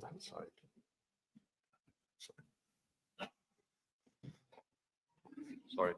on that side. Sorry.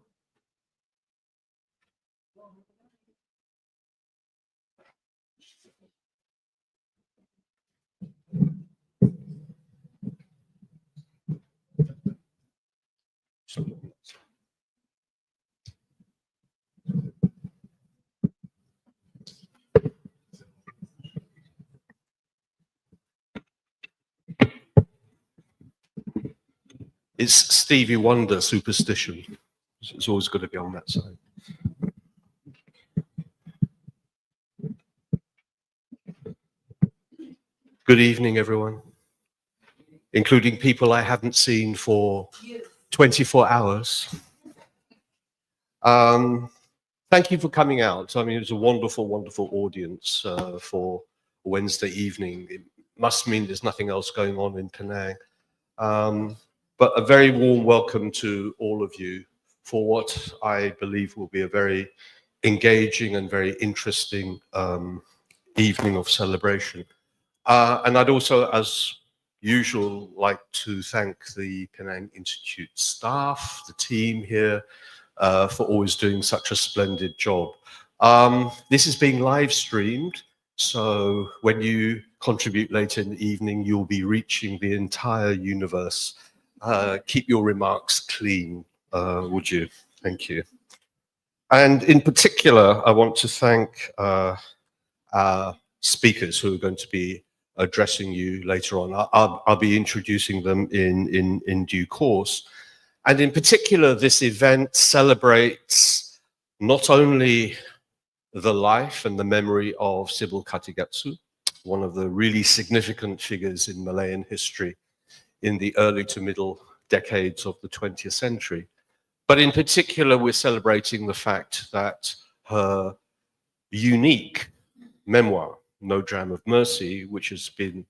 It's Stevie Wonder superstition. It's always got to be on that side. Good evening, everyone, including people I haven't seen for 24 hours. Thank you for coming out. I mean, it was a wonderful, wonderful audience for Wednesday evening. It must mean there's nothing else going on in Penang. But a very warm welcome to all of you for what I believe will be a very engaging and very interesting evening of celebration. And I'd also, as usual, like to thank the Penang Institute staff, the team here, for always doing such a splendid job. This is being live streamed, so when you contribute later in the evening, you'll be reaching the entire universe. Keep your remarks clean, would you? Thank you. And in particular, I want to thank our speakers who are going to be addressing you later on. I'll be introducing them in due course. And in particular, this event celebrates not only the life and the memory of Sybil Kathigasu, one of the really significant figures in Malayan history in the early to middle decades of the 20th century. But in particular, we're celebrating the fact that her unique memoir, No Dram of Mercy, which has been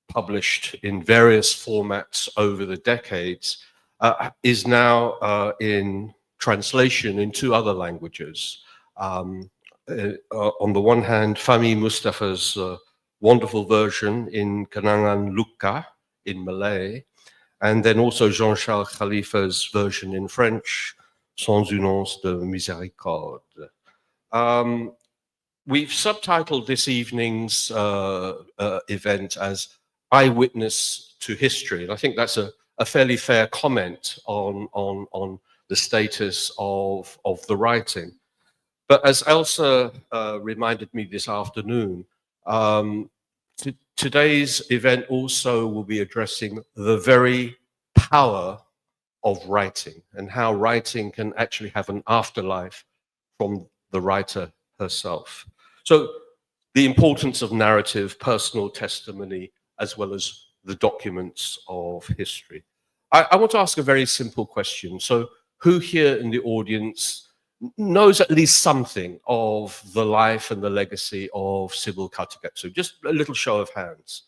published in various formats over the decades, is now in translation in 2 other languages. On the one hand, Fahmi Mustaffa's wonderful version in Kenangan Luka in Malay, and then also Jean-Charles Khalifa's version in French, Sans nuance de miséricorde. We've subtitled this evening's event as Eyewitness to History, and I think that's a fairly fair comment on the status of the writing. But as Elsa reminded me this afternoon, today's event also will be addressing the very power of writing and how writing can actually have an afterlife from the writer herself. So the importance of narrative, personal testimony, as well as the documents of history. I want to ask a very simple question. So who here in the audience knows at least something of the life and the legacy of Sybil Kathigasu? Just a little show of hands.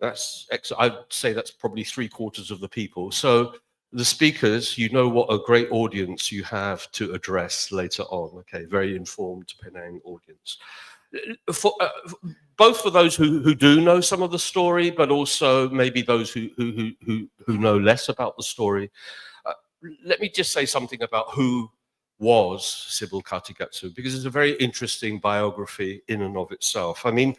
That's excellent. I'd say that's probably 3/4 of the people. So the speakers, you know what a great audience you have to address later on. Okay, very informed Penang audience. Both for those who do know some of the story, but also maybe those who know less about the story. Let me just say something about who was Sybil Kathigasu, because it's a very interesting biography in and of itself. I mean,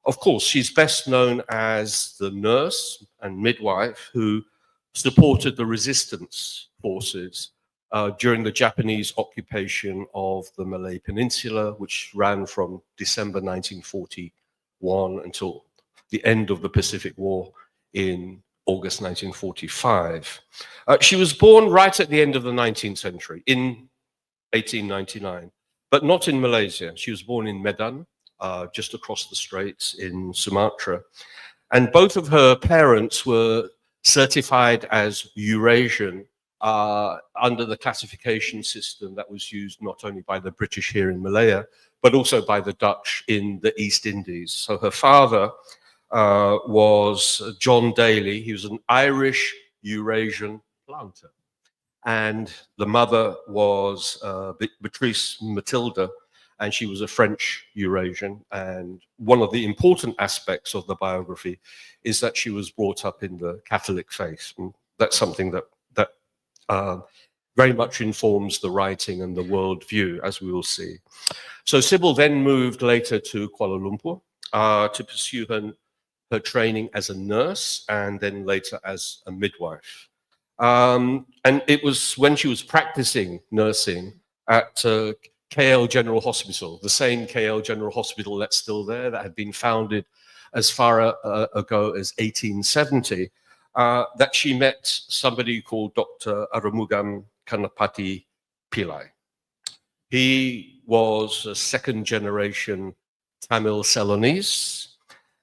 of course, she's best known as the nurse and midwife who supported the resistance forces during the Japanese occupation of the Malay Peninsula, which ran from December 1941 until the end of the Pacific War in August 1945. She was born right at the end of the 19th century, in 1899, but not in Malaysia. She was born in Medan, just across the straits in Sumatra. And both of her parents were certified as Eurasian under the classification system that was used not only by the British here in Malaya, but also by the Dutch in the East Indies. So her father was John Daly. He was an Irish Eurasian planter. And the mother was Beatrice Matilda. and she was a French Eurasian. And one of the important aspects of the biography is that she was brought up in the Catholic faith. And that's something that very much informs the writing and the worldview, as we will see. So Sybil then moved later to Kuala Lumpur to pursue her training as a nurse and then later as a midwife. And it was when she was practicing nursing at KL General Hospital, the same KL General Hospital that's still there, that had been founded as far ago as 1870, that she met somebody called Dr. Arumugam Kanapati Pillai. He was a second generation Tamil Ceylonese.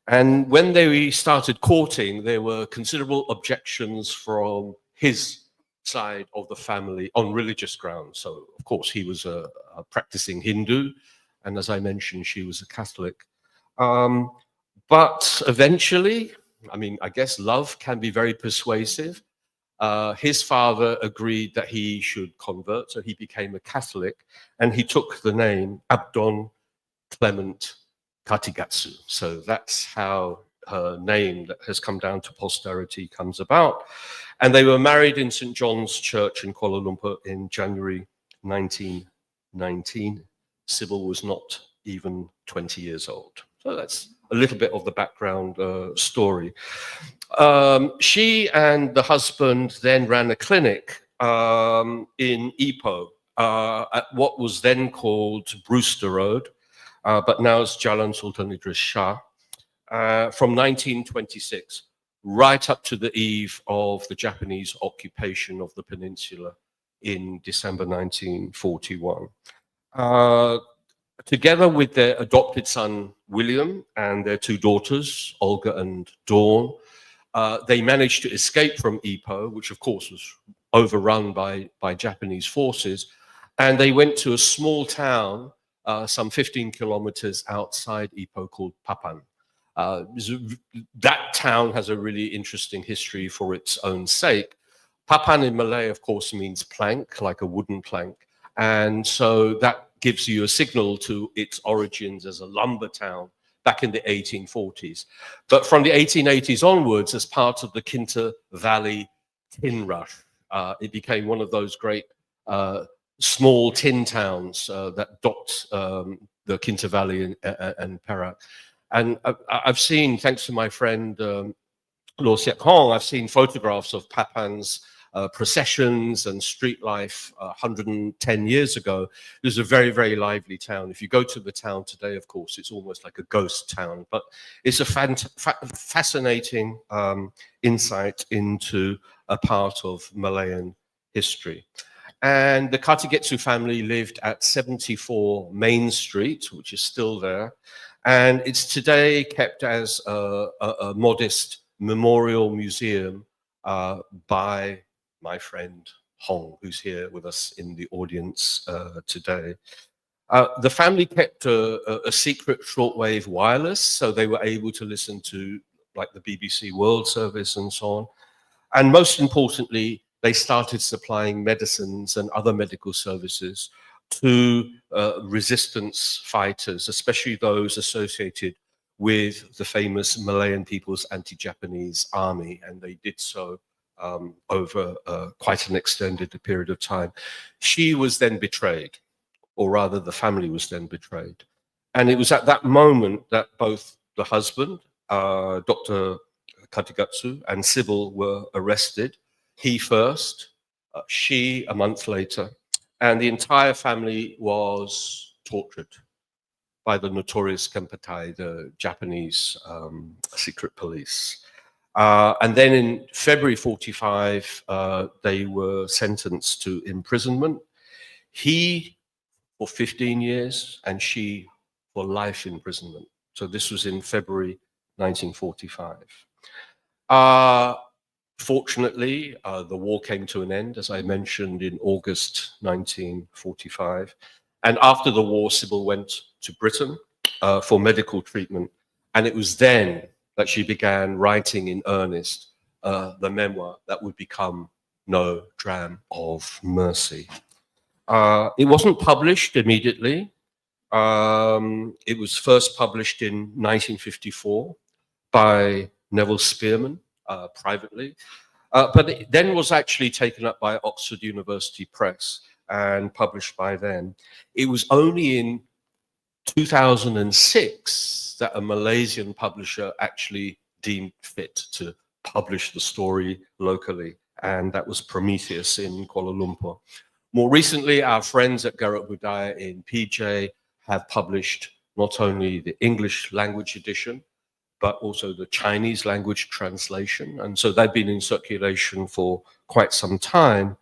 And when they started courting, there were considerable objections from his side of the family on religious grounds. So, of course, he was a practicing Hindu. And as I mentioned, she was a Catholic. But eventually, I mean, I guess love can be very persuasive. His father agreed that he should convert, so he became a Catholic, and he took the name Abdon Clement Kathigasu. So that's how her name that has come down to posterity comes about. And they were married in St. John's Church in Kuala Lumpur in January 1919. Sybil was not even 20 years old. So that's a little bit of the background story. She and the husband then ran a clinic in Ipoh at what was then called Brewster Road, but now it's Jalan Sultan Idris Shah, from 1926 right up to the eve of the Japanese occupation of the peninsula in December 1941. Together with their adopted son, William, and their two daughters, Olga and Dawn, they managed to escape from Ipoh, which of course was overrun by Japanese forces, and they went to a small town some 15 kilometers outside Ipoh called Papan. That town has a really interesting history for its own sake. Papan in Malay, of course, means plank, like a wooden plank. And so that gives you a signal to its origins as a lumber town back in the 1840s. But from the 1880s onwards, as part of the Kinta Valley tin rush, it became one of those great small tin towns that dot the Kinta Valley and Perak. And I've seen, thanks to my friend Lo Siak Hong, I've seen photographs of Papan's processions and street life 110 years ago. It was a very, very lively town. If you go to the town today, of course, it's almost like a ghost town, but it's a fascinating insight into a part of Malayan history. And the Kathigasu family lived at 74 Main Street, which is still there. And it's today kept as a modest memorial museum by my friend Hong, who's here with us in the audience today. The family kept a secret shortwave wireless, so they were able to listen to like the BBC World Service and so on. And most importantly, they started supplying medicines and other medical services to resistance fighters, especially those associated with the famous Malayan People's Anti-Japanese Army, and they did so over quite an extended period of time. She was then betrayed, or rather the family was then betrayed. And it was at that moment that both the husband, Dr. Kathigasu, and Sybil were arrested. He first, she a month later, and the entire family was tortured by the notorious Kempeitai, the Japanese secret police. And then in February 45, they were sentenced to imprisonment. He for 15 years and she for life imprisonment. So this was in February 1945. Fortunately, the war came to an end, as I mentioned, in August 1945. And after the war, Sybil went to Britain for medical treatment. And it was then that she began writing in earnest the memoir that would become No Dram of Mercy. It wasn't published immediately. It was first published in 1954 by Neville Spearman privately, but it then was actually taken up by Oxford University Press and published by them. It was only in 2006 that a Malaysian publisher actually deemed fit to publish the story locally, and that was Prometheus in Kuala Lumpur. More recently, our friends at Gerakbudaya in PJ have published not only the English language edition, but also the Chinese language translation. And so they've been in circulation for quite some time.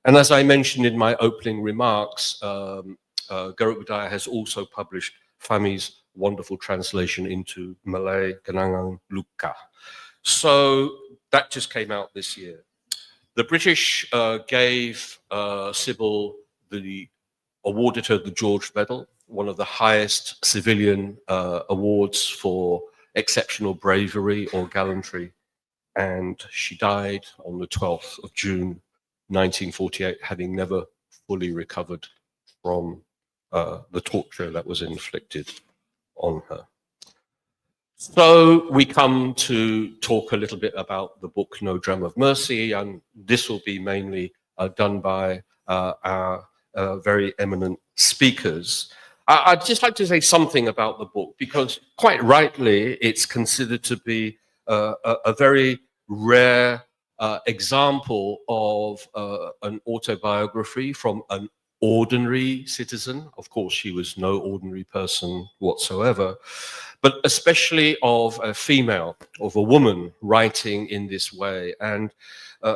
And as I mentioned in my opening remarks, Gerakbudaya has also published Fahmi's wonderful translation into Malay, Kenangan Luka. So that just came out this year. The British gave Sybil awarded her the George Medal, one of the highest civilian awards for exceptional bravery or gallantry. And she died on the 12th of June, 1948, having never fully recovered from the torture that was inflicted on her. So we come to talk a little bit about the book No Dram of Mercy, and this will be mainly done by our very eminent speakers. I'd just like to say something about the book, because quite rightly it's considered to be a very rare example of an autobiography from an ordinary citizen. Of course, she was no ordinary person whatsoever, but especially of a female, of a woman writing in this way. And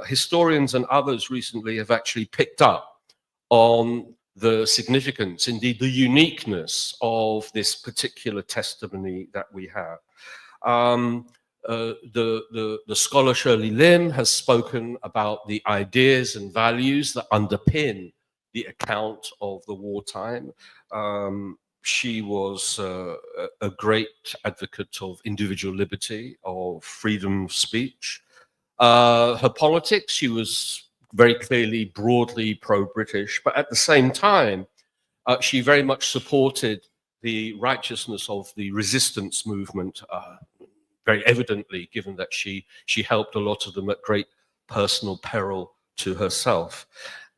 historians and others recently have actually picked up on the significance, indeed the uniqueness of this particular testimony that we have. The scholar Shirley Lim has spoken about the ideas and values that underpin the account of the wartime. She was a great advocate of individual liberty, of freedom of speech. Her politics, she was very clearly, broadly pro-British, but at the same time, she very much supported the righteousness of the resistance movement, very evidently, given that she helped a lot of them at great personal peril to herself.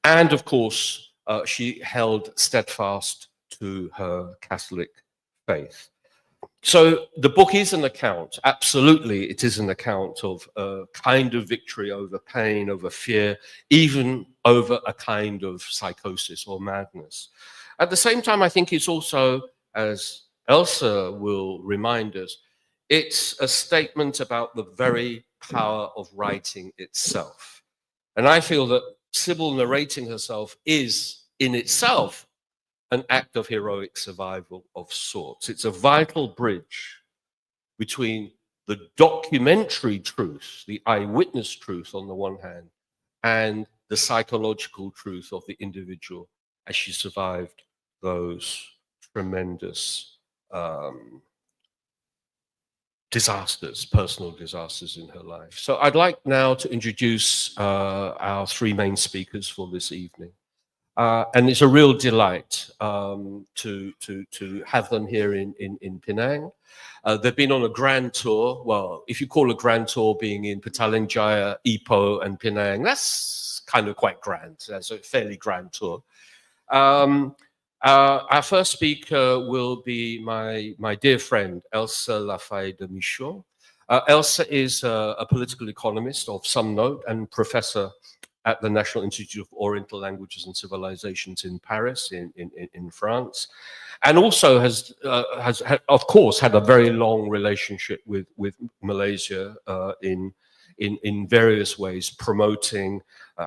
And of course, she held steadfast to her Catholic faith. So the book is an account, absolutely, it is an account of a kind of victory over pain, over fear, even over a kind of psychosis or madness. At the same time, I think it's also, as Elsa will remind us, it's a statement about the very power of writing itself. And I feel that Sybil narrating herself is, in itself, an act of heroic survival of sorts. It's a vital bridge between the documentary truth, the eyewitness truth on the one hand, and the psychological truth of the individual as she survived those tremendous disasters, personal disasters in her life. So I'd like now to introduce our three main speakers for this evening. And it's a real delight to have them here in Penang. They've been on a grand tour. Well, if you call a grand tour being in Petaling Jaya, Ipoh, and Penang, that's kind of quite grand. That's a fairly grand tour. Our first speaker will be my dear friend, Elsa Lafay de Michaud. Elsa is a political economist of some note and professor at the National Institute of Oriental Languages and Civilizations in Paris, in France, and also has of course had a very long relationship with Malaysia in various ways, promoting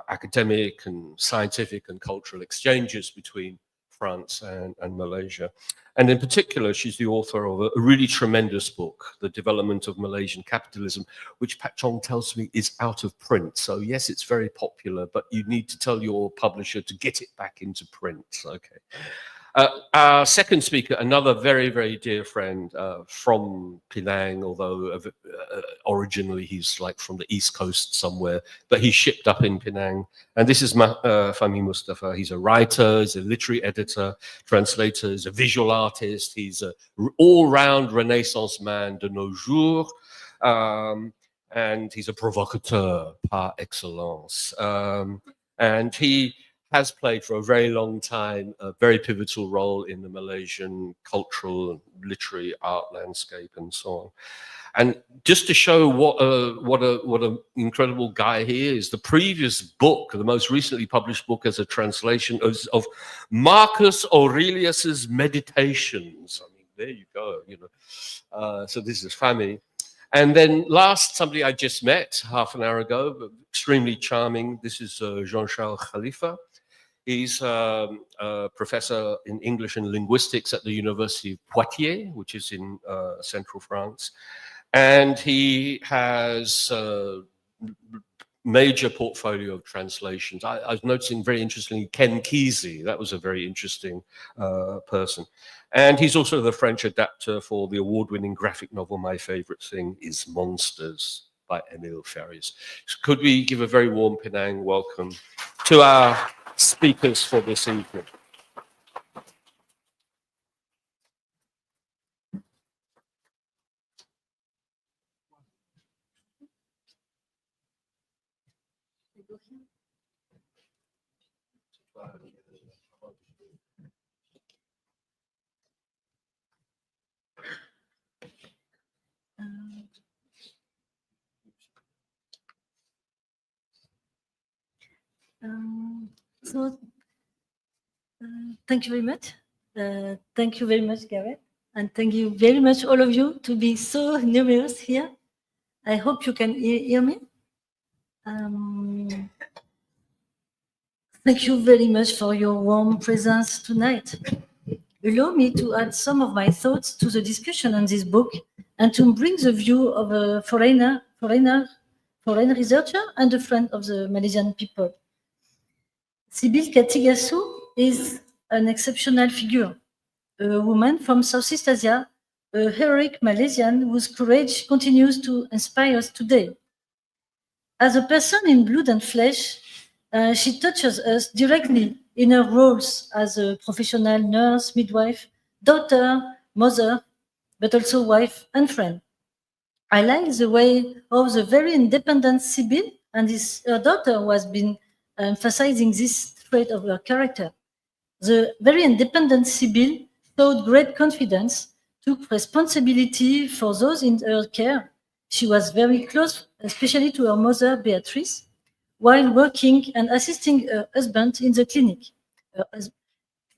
academic and scientific and cultural exchanges between France and Malaysia. And in particular, she's the author of a really tremendous book, The Development of Malaysian Capitalism, which Pat Chong tells me is out of print. So yes, it's very popular, but you need to tell your publisher to get it back into print. Okay. Our second speaker, another very, very dear friend from Penang, although originally he's like from the East Coast somewhere, but he's shipped up in Penang. And this is Fahmi Mustaffa. He's a writer, he's a literary editor, translator, he's a visual artist, he's an all-round Renaissance man de nos jours, and he's a provocateur par excellence. And he has played for a very long time a very pivotal role in the Malaysian cultural and literary art landscape and so on. And just to show what an incredible guy he is, the previous book, the most recently published book as a translation of Marcus Aurelius's Meditations. I mean, there you go, you know. So this is Fahmi. And then last, somebody I just met half an hour ago, but extremely charming. This is Jean-Charles Khalifa. He's a professor in English and linguistics at the University of Poitiers, which is in central France. And he has a major portfolio of translations. I was noticing very interestingly, Ken Kesey, that was a very interesting person. And he's also the French adapter for the award-winning graphic novel, My Favorite Thing is Monsters by Émile Ferriès. So could we give a very warm Penang welcome to our speakers for this evening? Thank you very much. Thank you very much, Gareth. And thank you very much, all of you, to be so numerous here. I hope you can hear me. Thank you very much for your warm presence tonight. Allow me to add some of my thoughts to the discussion on this book and to bring the view of a foreign researcher and a friend of the Malaysian people. Sybil Kathigasu is an exceptional figure, a woman from Southeast Asia, a heroic Malaysian whose courage continues to inspire us today. As a person in blood and flesh, she touches us directly in her roles as a professional nurse, midwife, daughter, mother, but also wife and friend. I like the way of the very independent Sybil and her daughter was been emphasizing this trait of her character. The very independent Sybil showed great confidence, took responsibility for those in her care. She was very close, especially to her mother, Beatrice, while working and assisting her husband in the clinic.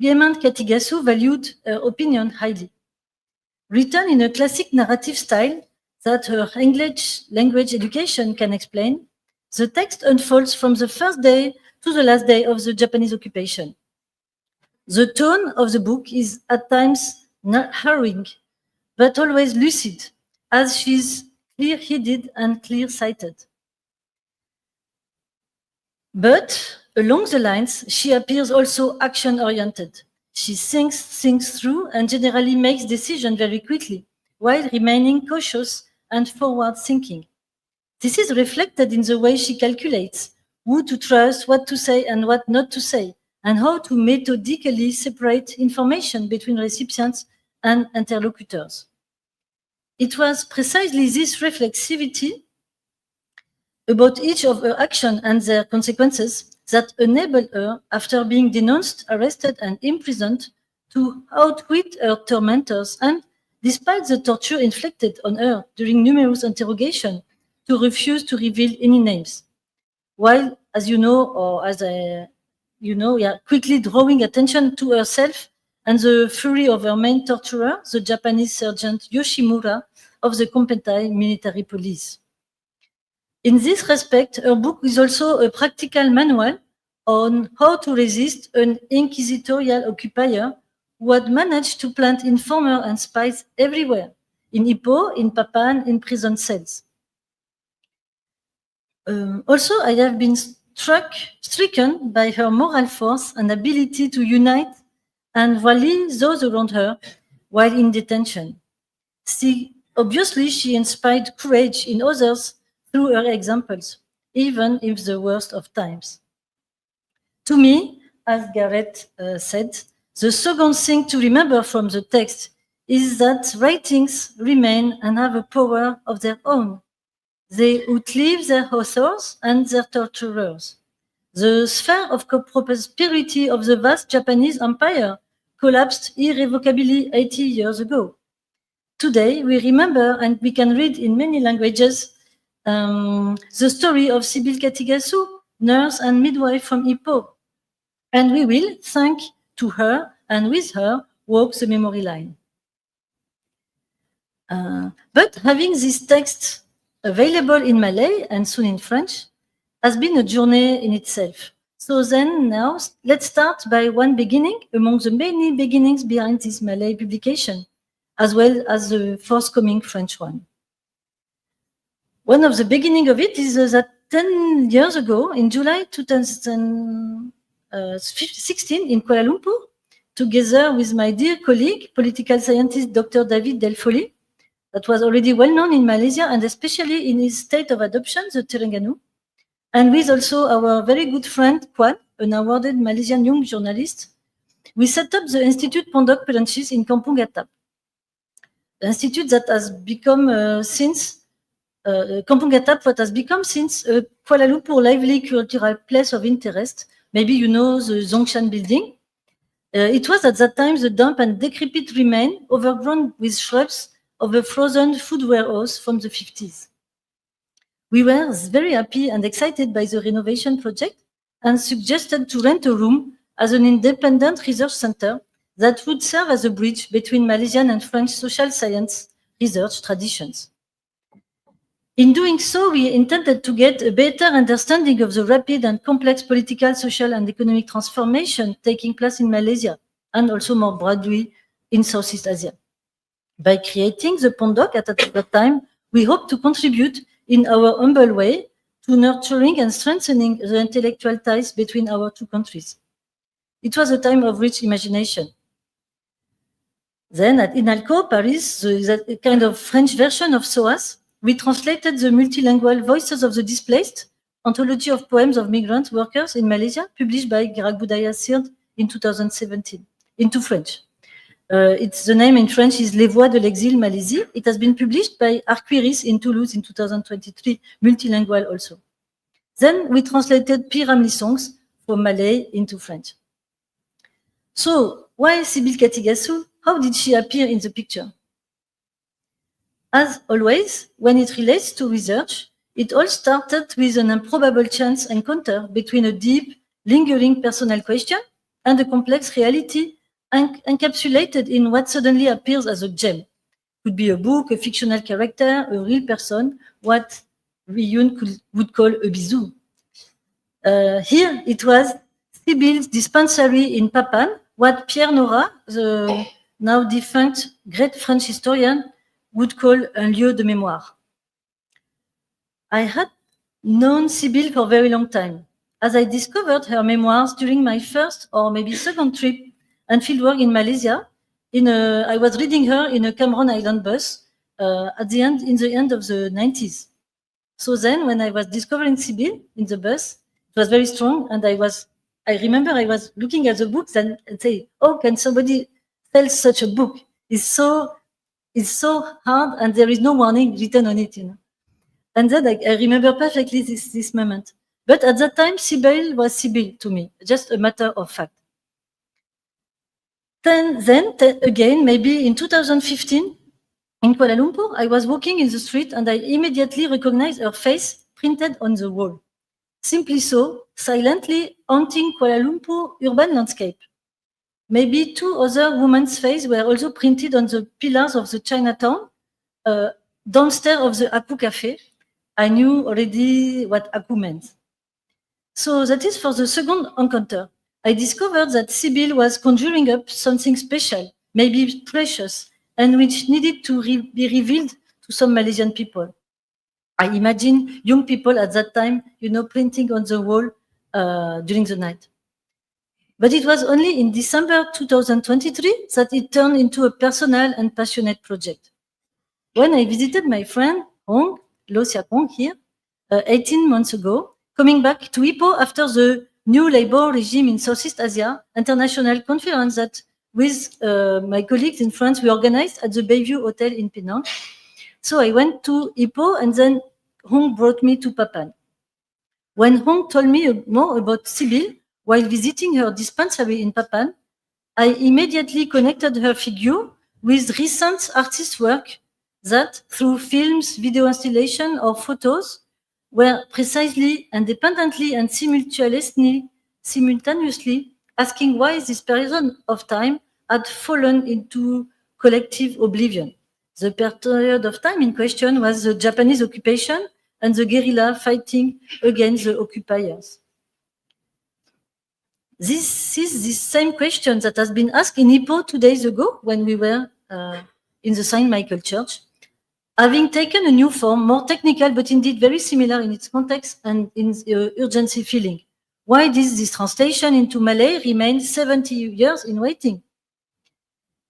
Clement Kathigasu valued her opinion highly. Written in a classic narrative style that her English language education can explain, the text unfolds from the first day to the last day of the Japanese occupation. The tone of the book is at times not harrowing, but always lucid, as she's clear-headed and clear-sighted. But along the lines, she appears also action-oriented. She thinks things through and generally makes decisions very quickly, while remaining cautious and forward-thinking. This is reflected in the way she calculates who to trust, what to say and what not to say, and how to methodically separate information between recipients and interlocutors. It was precisely this reflexivity about each of her actions and their consequences that enabled her, after being denounced, arrested, and imprisoned, to outwit her tormentors and, despite the torture inflicted on her during numerous interrogations, to refuse to reveal any names. While, as you know, or as quickly drawing attention to herself and the fury of her main torturer, the Japanese Sergeant Yoshimura of the Kompentai military police. In this respect, her book is also a practical manual on how to resist an inquisitorial occupier who had managed to plant informers and spies everywhere, in Ipoh, in Papan, in prison cells. Also, I have been stricken by her moral force and ability to unite and rally those around her while in detention. She Obviously, she inspired courage in others through her examples, even in the worst of times. To me, as Gareth said, the second thing to remember from the text is that writings remain and have a power of their own. They outlive their authors and their torturers. The sphere of prosperity of the vast Japanese empire collapsed irrevocably 80 years ago. Today, we remember and we can read in many languages the story of Sybil Kathigasu, nurse and midwife from Ipoh. And we will, thanks to her and with her, walk the memory line. But having this text available in Malay and soon in French has been a journey in itself. So then now let's start by one beginning among the many beginnings behind this Malay publication, as well as the forthcoming French one. One of the beginning of it is that 10 years ago, in July 2016 in Kuala Lumpur, together with my dear colleague, political scientist Dr. David Delfoli, that was already well known in Malaysia and especially in his state of adoption, the Terengganu, and with also our very good friend Kwan, an awarded Malaysian young journalist, we set up the Institute Pondok Perancis in Kampung Atap. The institute that has become Kampung Atap, what has become since a Kuala Lumpur lively cultural place of interest. Maybe you know the Zongshan building. It was at that time the damp and decrepit remain overgrown with shrubs of a frozen food warehouse from the 50s. We were very happy and excited by the renovation project and suggested to rent a room as an independent research center that would serve as a bridge between Malaysian and French social science research traditions. In doing so, we intended to get a better understanding of the rapid and complex political, social, and economic transformation taking place in Malaysia and also more broadly in Southeast Asia. By creating the Pondok at that time, we hope to contribute in our humble way to nurturing and strengthening the intellectual ties between our two countries. It was a time of rich imagination. Then at INALCO, Paris, the kind of French version of SOAS, we translated the multilingual Voices of the Displaced, anthology of poems of migrant workers in Malaysia, published by Gerakbudaya in 2017, into French. The name in French is Les Voix de l'Exil Malaisie. It has been published by Arquiris in Toulouse in 2023, multilingual also. Then we translated Piramli songs from Malay into French. So why Sybil Kathigasu? How did she appear in the picture? As always, when it relates to research, it all started with an improbable chance encounter between a deep, lingering personal question and a complex reality encapsulated in what suddenly appears as a gem. It could be a book, a fictional character, a real person, what we would call a bisou. Here it was Sybil's dispensary in Papan, what Pierre Nora, the now defunct great French historian, would call un lieu de mémoire. I had known Sybil for a very long time, as I discovered her memoirs during my first or maybe second trip and fieldwork in Malaysia. I was reading her in a Cameron Island bus in the end of the 90s. So then, when I was discovering Sybil in the bus, it was very strong, and I remember I was looking at the books and say, "Oh, can somebody sell such a book? It's so hard, and there is no warning written on it, you know." And then I remember perfectly this moment. But at that time, Sybil was Sybil to me, just a matter of fact. Then again, maybe in 2015, in Kuala Lumpur, I was walking in the street and I immediately recognized her face printed on the wall. Simply so, silently haunting Kuala Lumpur urban landscape. Maybe two other women's faces were also printed on the pillars of the Chinatown, downstairs of the Aku Cafe. I knew already what Aku meant. So that is for the second encounter. I discovered that Sybil was conjuring up something special, maybe precious, and which needed to be revealed to some Malaysian people. I imagine young people at that time, printing on the wall during the night. But it was only in December 2023 that it turned into a personal and passionate project. when I visited my friend Hong, Lo Siak Hong here, 18 months ago, coming back to Ipoh after the new labor regime in Southeast Asia international conference that with my colleagues in France we organized at the Bayview Hotel in Penang. So I went to Ipoh and then Hong brought me to Papan. When Hong told me more about Sybil while visiting her dispensary in Papan, I immediately connected her figure with recent artist work that, through films, video installation, or photos, were precisely, independently, and simultaneously asking why this period of time had fallen into collective oblivion. The period of time in question was the Japanese occupation and the guerrilla fighting against the occupiers. This is the same question that has been asked in Ipoh 2 days ago when we were in the Saint Michael Church, having taken a new form, more technical, but indeed very similar in its context and in the urgency feeling. Why does this translation into Malay remain 70 years in waiting?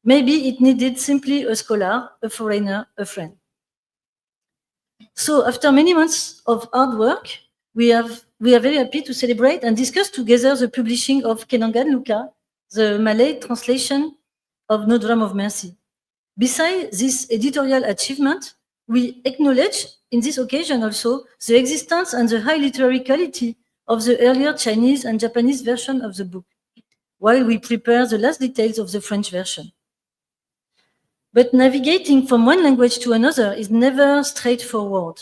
Maybe it needed simply a scholar, a foreigner, a friend. So after many months of hard work, we are very happy to celebrate and discuss together the publishing of Kenangan Luka, the Malay translation of No Dram of Mercy. Besides this editorial achievement, we acknowledge in this occasion also the existence and the high literary quality of the earlier Chinese and Japanese version of the book, while we prepare the last details of the French version. But navigating from one language to another is never straightforward.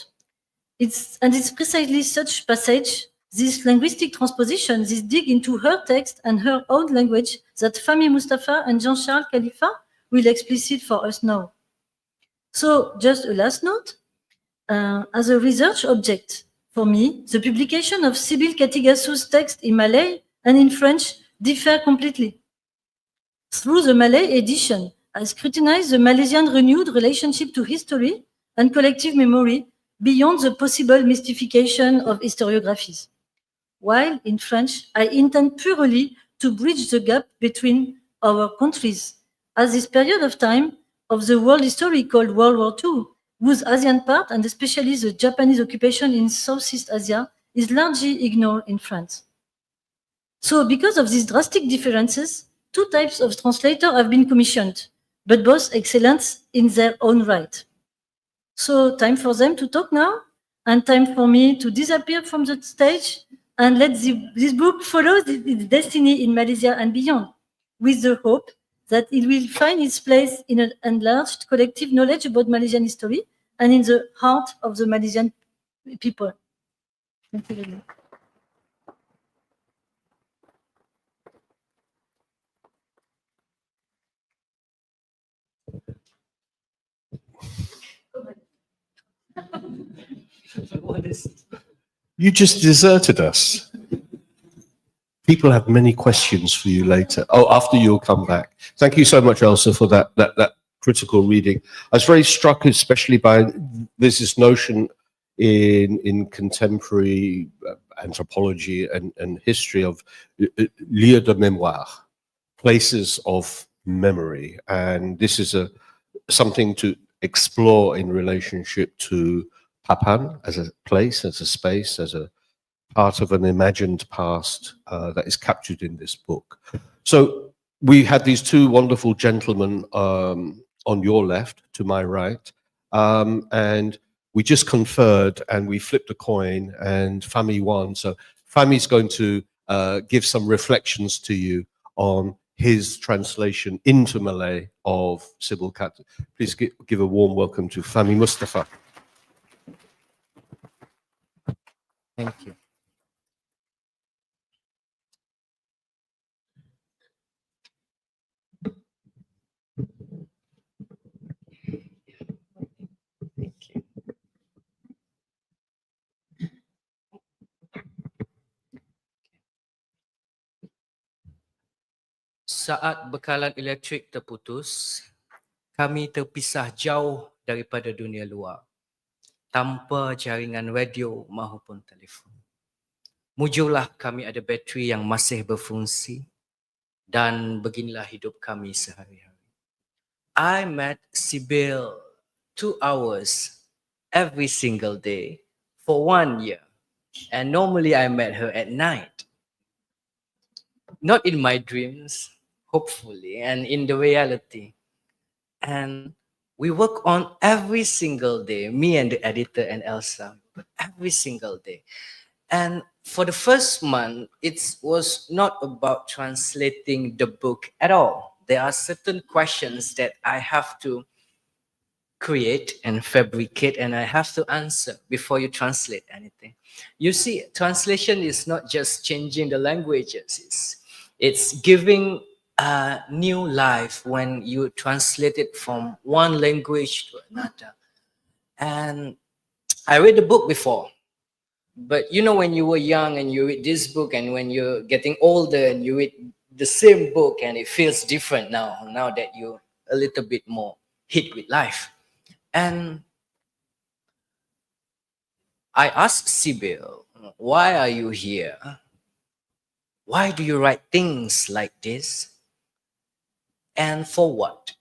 It's precisely such passage, this linguistic transposition, this dig into her text and her own language that Fahmi Mustaffa and Jean-Charles Khalifa will explicit for us now. So just a last note, as a research object, for me, the publication of Sybil Kathigasu's text in Malay and in French differ completely. Through the Malay edition, I scrutinized the Malaysian renewed relationship to history and collective memory beyond the possible mystification of historiographies. While in French, I intend purely to bridge the gap between our countries, as this period of time of the world history called World War II, whose Asian part, and especially the Japanese occupation in Southeast Asia, is largely ignored in France. So because of these drastic differences, two types of translators have been commissioned, but both excellent in their own right. So time for them to talk now, and time for me to disappear from the stage and let this book follow its destiny in Malaysia and beyond, with the hope that it will find its place in an enlarged collective knowledge about Malaysian history and in the heart of the Malaysian people. Thank you very much. You just deserted us. People have many questions for you later. Oh, after you'll come back. Thank you so much, Elsa, for that critical reading. I was very struck, especially by this notion in contemporary anthropology and history of lieux de mémoire, places of memory, and this is something to explore in relationship to Papan as a place, as a space, as a part of an imagined past that is captured in this book. So we had these two wonderful gentlemen on your left, to my right, and we just conferred and we flipped a coin and Fahmi won. So Fahmi's going to give some reflections to you on his translation into Malay of Sybil Kathigasu. Please give a warm welcome to Fahmi Mustaffa. Thank you. Thank you. Saat bekalan elektrik terputus, kami terpisah jauh daripada dunia luar, tanpa jaringan radio maupun telefon. Mujurlah kami ada bateri yang masih berfungsi dan beginilah hidup kami sehari-hari. I met Sybil 2 hours every single day for 1 year. And normally I met her at night, not in my dreams, hopefully, and in the reality. And we work on every single day, me and the editor and Elsa, every single day. And for the first month, it was not about translating the book at all. There are certain questions that I have to create and fabricate, and I have to answer before you translate anything. You see, translation is not just changing the languages, it's giving a new life when you translate it from one language to another. And I read the book before, but you know, when you were young and you read this book, and when you're getting older and you read the same book, and it feels different now that you're a little bit more hit with life. And I asked Sybil, why are you here? Why do you write things like this? And for what?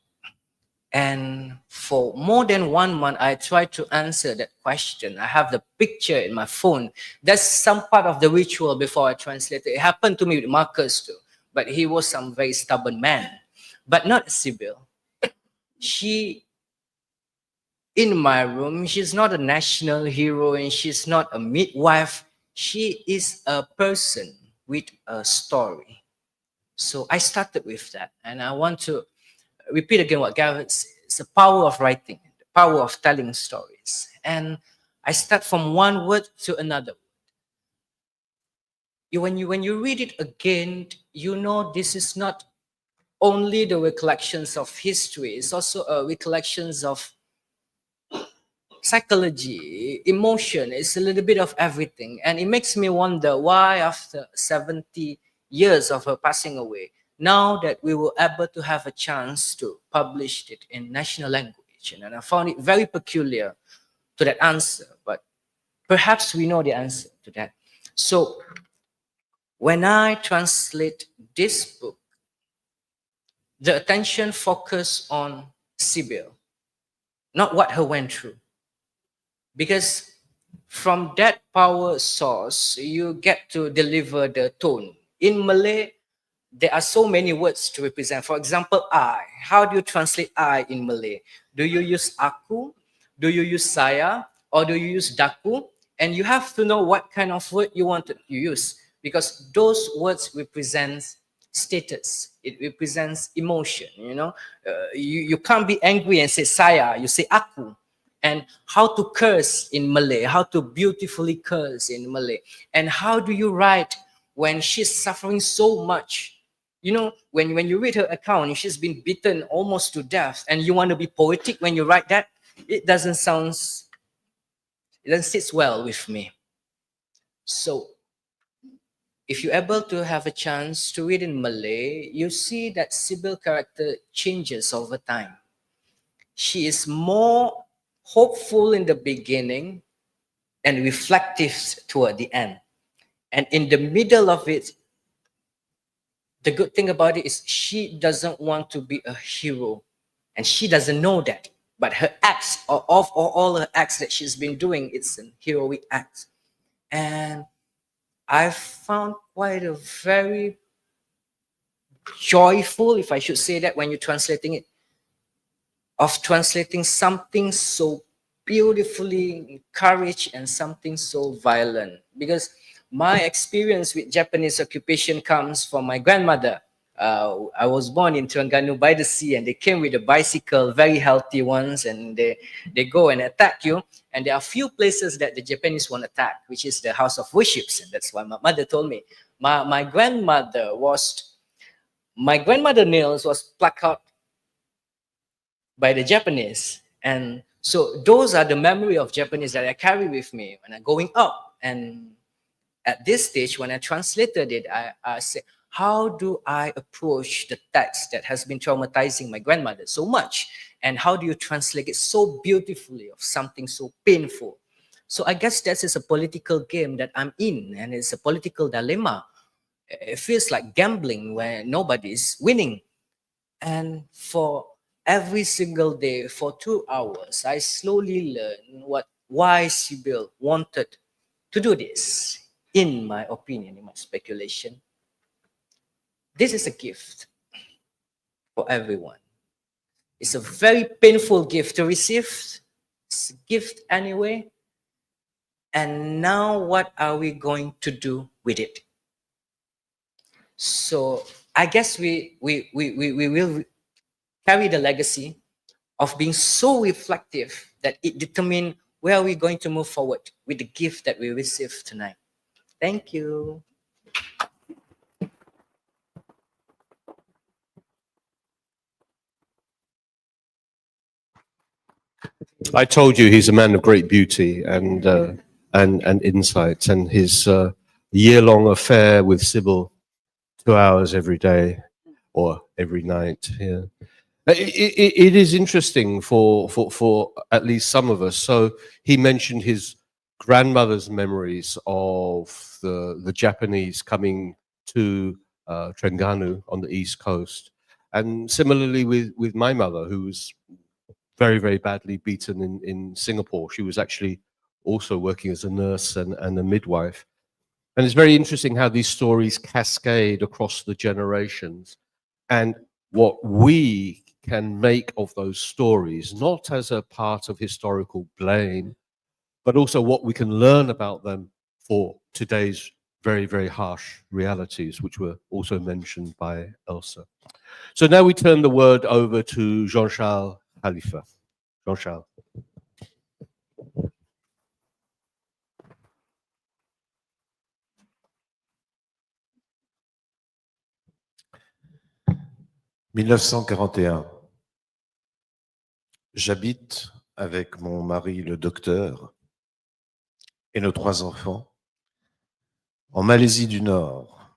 And for more than 1 month, I tried to answer that question. I have the picture in my phone. That's some part of the ritual before I translate it. It happened to me with Marcus too, but he was some very stubborn man. But not Sybil. She, in my room, she's not a national hero and she's not a midwife. She is a person with a story. So I started with that, and I want to repeat again what Gareth said. It's the power of writing, the power of telling stories. And I start from one word to another. When you read it again, you know this is not only the recollections of history, it's also recollections of psychology, emotion. It's a little bit of everything. And it makes me wonder why, after 70 years of her passing away, now that we were able to have a chance to publish it in national language. And I found it very peculiar to that answer, but perhaps we know the answer to that. So when I translate this book, the attention focus on Sybil, not what her went through. Because from that power source, you get to deliver the tone. In Malay, there are so many words to represent. For example, I. How do you translate I in Malay? Do you use aku? Do you use saya? Or do you use daku? And you have to know what kind of word you want to use, because those words represent status. It represents emotion, you know. You can't be angry and say saya, you say aku. And how to curse in Malay, how to beautifully curse in Malay. And how do you write when she's suffering so much? You know, when you read her account, she's been beaten almost to death, and you want to be poetic when you write that, it doesn't sit well with me. So if you're able to have a chance to read in Malay, you see that Sybil character changes over time. She is more hopeful in the beginning and reflective toward the end. And in the middle of it, the good thing about it is she doesn't want to be a hero, and she doesn't know that. But her acts, of all her acts that she's been doing, it's an heroic act. And I found quite a very joyful, if I should say that, when you're translating it, of translating something so beautifully encouraged and something so violent. Because my experience with Japanese occupation comes from my grandmother. I was born in Terengganu by the sea, and they came with a bicycle, very healthy ones, and they go and attack you. And there are few places that the Japanese won't attack, which is the house of worships. And that's why my mother told me. My grandmother nails was plucked out by the Japanese. And so those are the memory of Japanese that I carry with me when I'm going up. And at this stage, when I translated it, I said, how do I approach the text that has been traumatizing my grandmother so much? And how do you translate it so beautifully of something so painful? So I guess that is a political game that I'm in, and it's a political dilemma. It feels like gambling where nobody's winning. And for every single day for 2 hours, I slowly learn why Sybil wanted to do this. In my opinion, in my speculation, this is a gift for everyone. It's a very painful gift to receive. It's a gift anyway. And now what are we going to do with it? So I guess we will carry the legacy of being so reflective that it determines where we're going to move forward with the gift that we receive tonight. Thank you. I told you he's a man of great beauty and insight, and his year-long affair with Sybil, 2 hours every day or every night. Yeah, it is interesting for at least some of us. So he mentioned his grandmother's memories of the Japanese coming to Terengganu on the East Coast, and similarly with my mother, who was very, very badly beaten in Singapore. She was actually also working as a nurse and a midwife. And it's very interesting how these stories cascade across the generations, and what we can make of those stories, not as a part of historical blame, but also what we can learn about them for today's very, very harsh realities, which were also mentioned by Elsa. So now we turn the word over to Jean-Charles Khalifa. Jean-Charles. « 1941. J'habite avec mon mari le docteur et nos 3 enfants en Malaisie du Nord.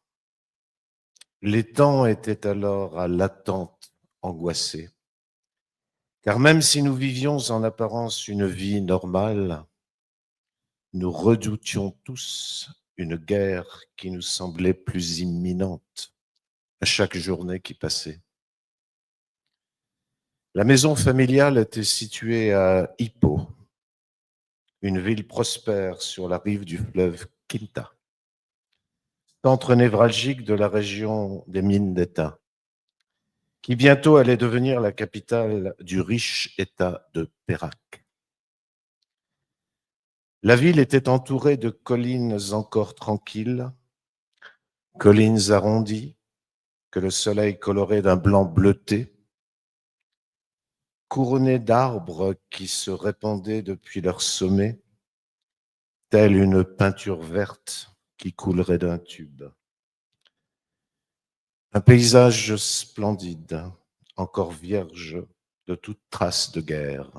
Les temps étaient alors à l'attente angoissée, car même si nous vivions en apparence une vie normale, nous redoutions tous une guerre qui nous semblait plus imminente à chaque journée qui passait. La maison familiale était située à Ipoh, une ville prospère sur la rive du fleuve Kinta, centre névralgique de la région des mines d'État, qui bientôt allait devenir la capitale du riche État de Perak. La ville était entourée de collines encore tranquilles, collines arrondies que le soleil colorait d'un blanc bleuté, couronnées d'arbres qui se répandaient depuis leur sommet, telle une peinture verte qui coulerait d'un tube. Un paysage splendide, encore vierge de toute trace de guerre,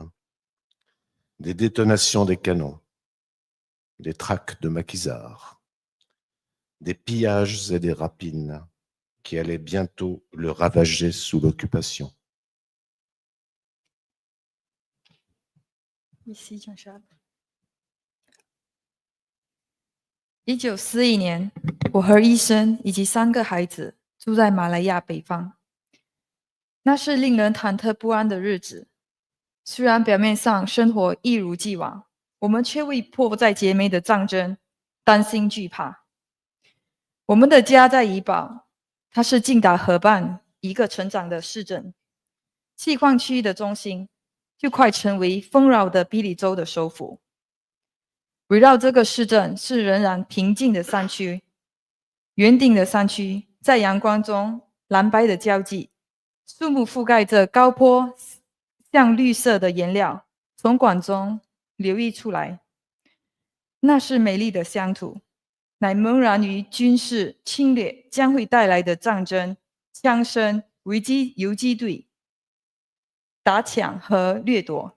des détonations des canons, des traques de maquisards, des pillages et des rapines qui allaient bientôt le ravager sous l'occupation. Ici, Jean-Charles. 1941年，我和医生以及3个孩子住在马来亚北方。那是令人忐忑不安的日子。虽然表面上生活一如既往，我们却为迫在睫眉的战争担心惧怕。我们的家在怡保，它是近达河畔一个成长的市镇，气矿区的中心，就快成为丰饶的比里州的首府。围绕这个市镇是仍然平静的山区，圆顶的山区在阳光中蓝白的交际，树木覆盖着高坡，像绿色的颜料从管中流溢出来。那是美丽的乡土，乃茫然于军事侵略将会带来的战争、枪声、游击队、打抢和掠夺。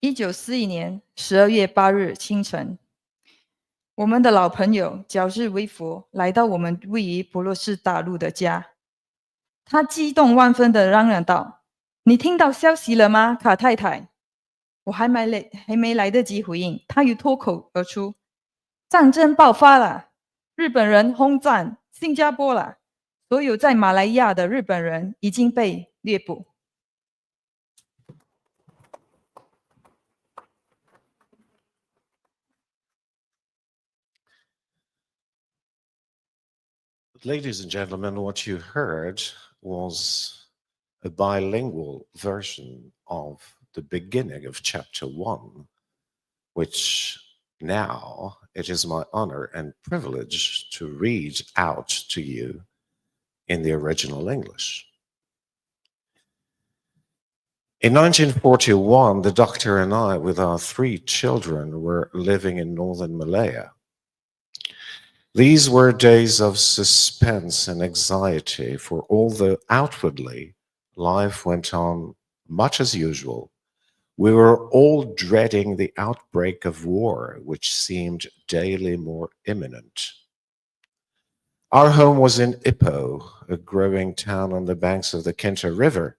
1941年12月8日清晨，我们的老朋友乔治·威佛来到我们位于博洛士大陆的家。他激动万分地嚷嚷道：“你听到消息了吗，卡太太？”我还没来得及回应，他又脱口而出：“战争爆发了，日本人轰炸新加坡了，所有在马来亚的日本人已经被猎捕。Ladies and gentlemen, what you heard was a bilingual version of the beginning of chapter 1, which now it is my honor and privilege to read out to you in the original English. In 1941, the doctor and I, with our 3 children, were living in northern Malaya. These were days of suspense and anxiety, for although outwardly life went on much as usual, we were all dreading the outbreak of war, which seemed daily more imminent. Our home was in Ipoh, a growing town on the banks of the Kinta River,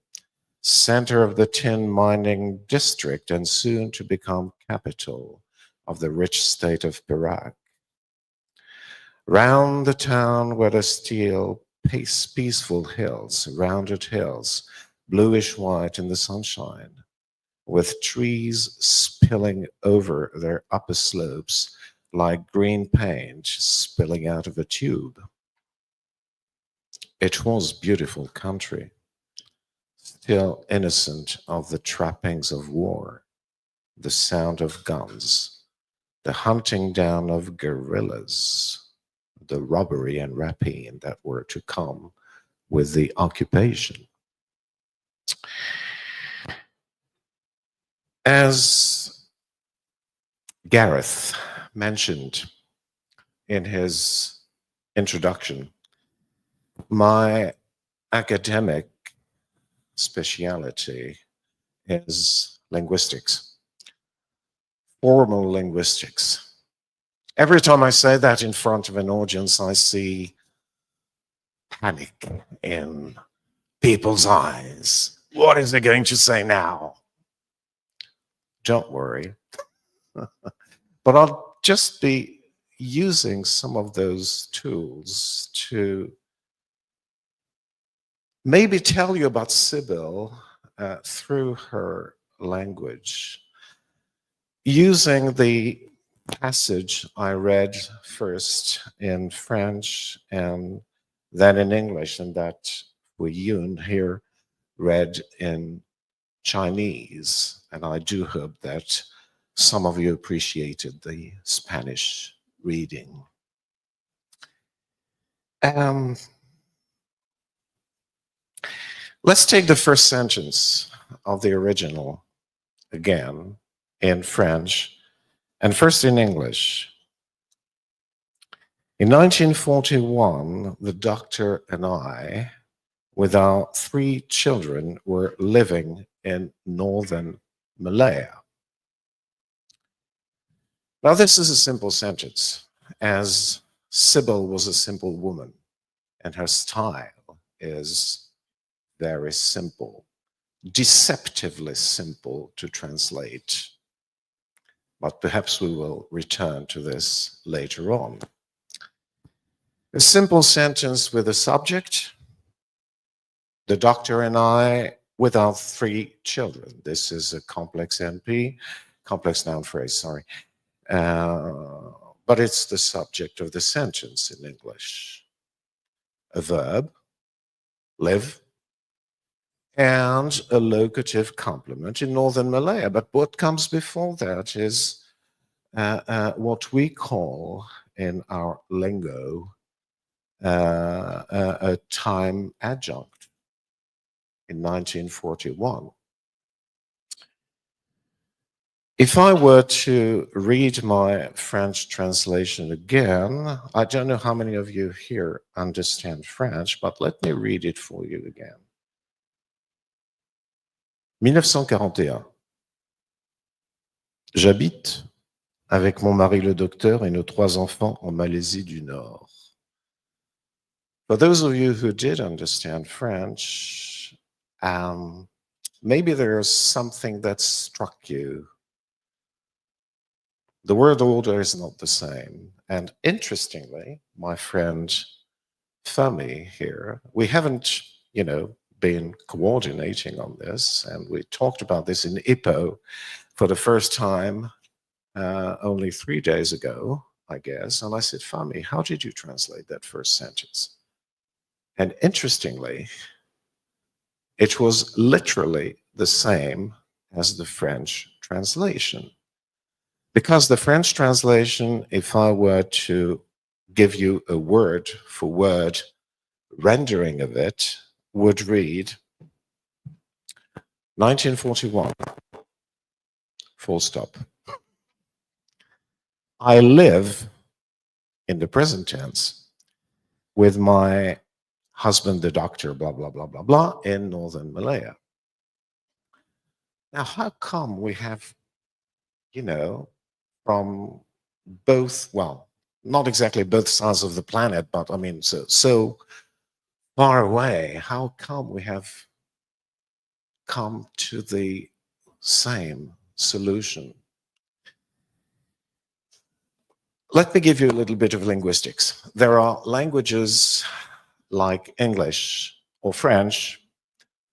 center of the tin mining district and soon to become capital of the rich state of Perak. Round the town were the still peaceful hills, rounded hills, bluish white in the sunshine, with trees spilling over their upper slopes like green paint spilling out of a tube. It was beautiful country, still innocent of the trappings of war, the sound of guns, the hunting down of guerrillas, the robbery and rapine that were to come with the occupation. As Gareth mentioned in his introduction, my academic speciality is linguistics, formal linguistics. Every time I say that in front of an audience, I see panic in people's eyes. What is he going to say now? Don't worry. But I'll just be using some of those tools to maybe tell you about Sybil through her language, using the passage I read first in French and then in English, and that Yun here read in Chinese. And I do hope that some of you appreciated the Spanish reading. Let's take the first sentence of the original again in French and first in English. In 1941, the doctor and I, with our 3 children, were living in northern Malaya. Now, this is a simple sentence, as Sybil was a simple woman, and her style is very simple, deceptively simple to translate. But perhaps we will return to this later on. A simple sentence with a subject, the doctor and I, with our 3 children. This is a complex NP, complex noun phrase, sorry. But it's the subject of the sentence in English. A verb, live, and a locative complement in northern Malaya. But what comes before that is what we call in our lingo a time adjunct in 1941. If I were to read my French translation again, I don't know how many of you here understand French, but let me read it for you again. 1941. J'habite avec mon mari le docteur et nos 3 enfants en Malaisie du Nord. For those of you who did understand French, maybe there's something that struck you. The word order is not the same. And interestingly, my friend Fahmi here, we haven't, been coordinating on this, and we talked about this in IPO for the first time only 3 days ago, I guess. And I said, Fahmi, how did you translate that first sentence? And interestingly, it was literally the same as the French translation. Because the French translation, if I were to give you a word for word rendering of it, would read 1941, full stop. I live, in the present tense, with my husband, the doctor, blah, blah, blah, blah, blah, in northern Malaya. Now, how come we have, you know, from both, well, not exactly both sides of the planet, but I mean, so far away, how come we have come to the same solution? Let me give you a little bit of linguistics. There are languages like English or French,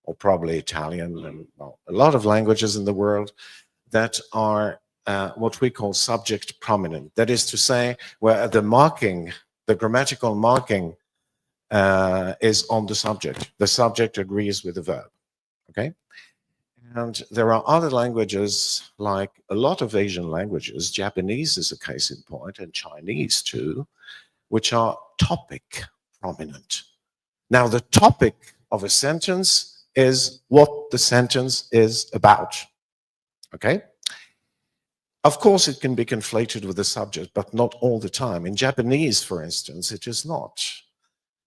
or probably Italian, and well, a lot of languages in the world that are what we call subject prominent. That is to say, where the marking, the grammatical marking is on the subject. The subject agrees with the verb, okay? And there are other languages, like a lot of Asian languages, Japanese is a case in point, and Chinese too, which are topic prominent. Now, the topic of a sentence is what the sentence is about, okay? Of course, it can be conflated with the subject, but not all the time. In Japanese, for instance, it is not.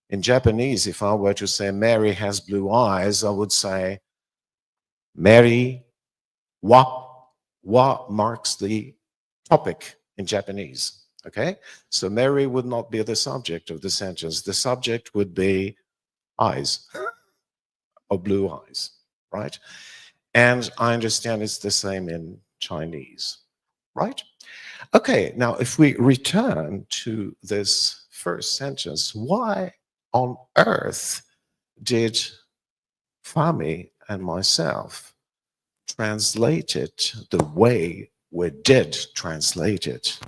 In Japanese, if I were to say Mary has blue eyes, I would say Mary wa marks the topic in Japanese, okay? So Mary would not be the subject of the sentence. The subject would be eyes, or blue eyes, right? And I understand it's the same in Chinese, right? Okay, now if we return to this first sentence, why on earth did Fahmi and myself translate it the way we did translate it?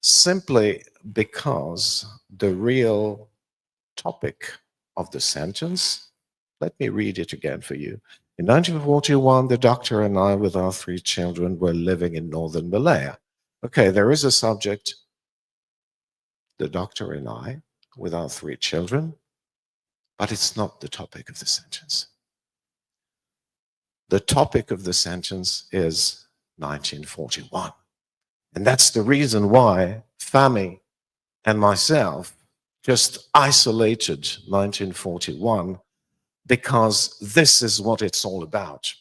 Simply because the real topic of the sentence, let me read it again for you. In 1941, the doctor and I, with our 3 children, were living in northern Malaya. Okay, there is a subject, the doctor and I, with our 3 children, but it's not the topic of the sentence. The topic of the sentence is 1941. And that's the reason why Fahmi and myself just isolated 1941, because this is what it's all about.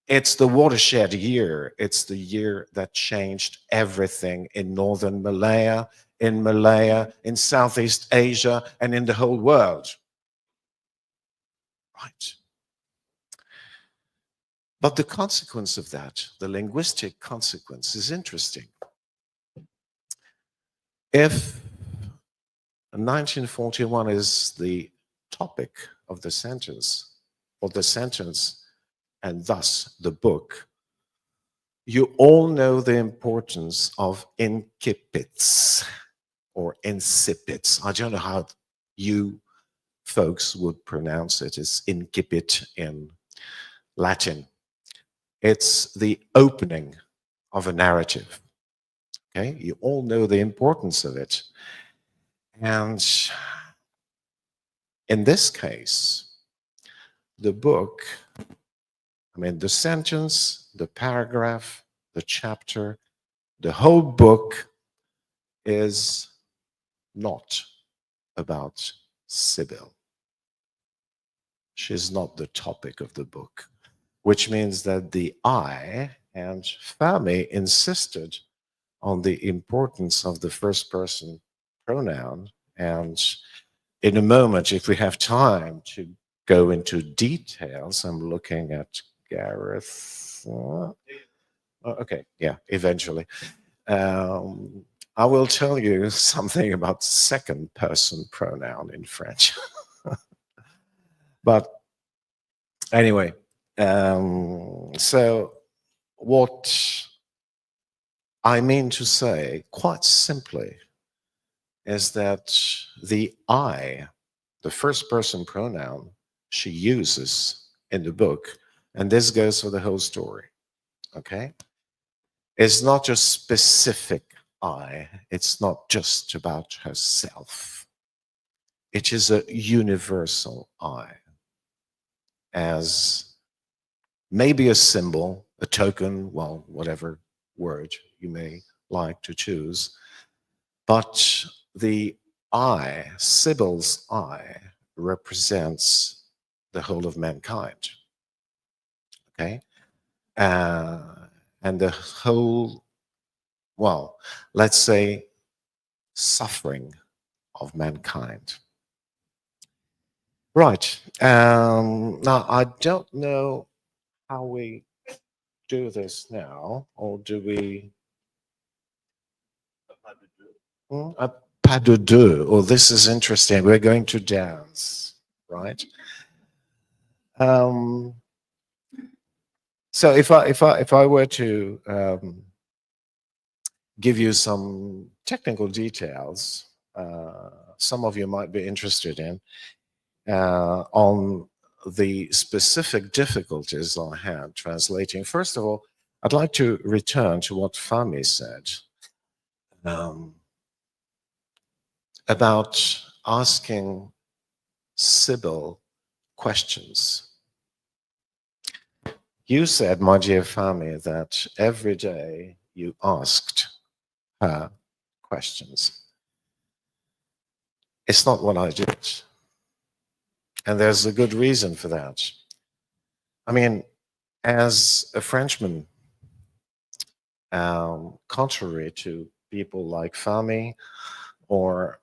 It's the watershed year. It's the year that changed everything in northern Malaya, in Southeast Asia, and in the whole world. Right. But the consequence of that, the linguistic consequence, is interesting. If 1941 is the topic of the sentence, or the sentence, and thus the book, you all know the importance of incipits or incipits. I don't know how you folks would pronounce it. It's incipit in Latin. It's the opening of a narrative. Okay, you all know the importance of it. And in this case, the book, I mean, the sentence, the paragraph, the chapter, the whole book is not about Sybil. She's not the topic of the book, which means that the I and Fahmi insisted on the importance of the first person pronoun. And in a moment, if we have time to go into details, I'm looking at Gareth. Okay, yeah, eventually. I will tell you something about second person pronoun in French. But anyway, so what I mean to say, quite simply, is that the I, the first person pronoun she uses in the book, and this goes for the whole story, okay? It's not just specific I, it's not just about herself. It is a universal I, as maybe a symbol, a token, well, whatever word you may like to choose, but the I, Sybil's I, represents the whole of mankind, okay? And the whole, well, let's say, suffering of mankind. Right. Now, I don't know how we do this now, or do we? A pas de deux. Oh, this is interesting. We're going to dance, right? So if I were to give you some technical details, some of you might be interested in, on the specific difficulties I had translating. First of all, I'd like to return to what Fahmi said about asking Sybil questions. You said, my dear Fahmi, that every day you asked her questions. It's not what I did. And there's a good reason for that. I mean, as a Frenchman, contrary to people like Fahmi, or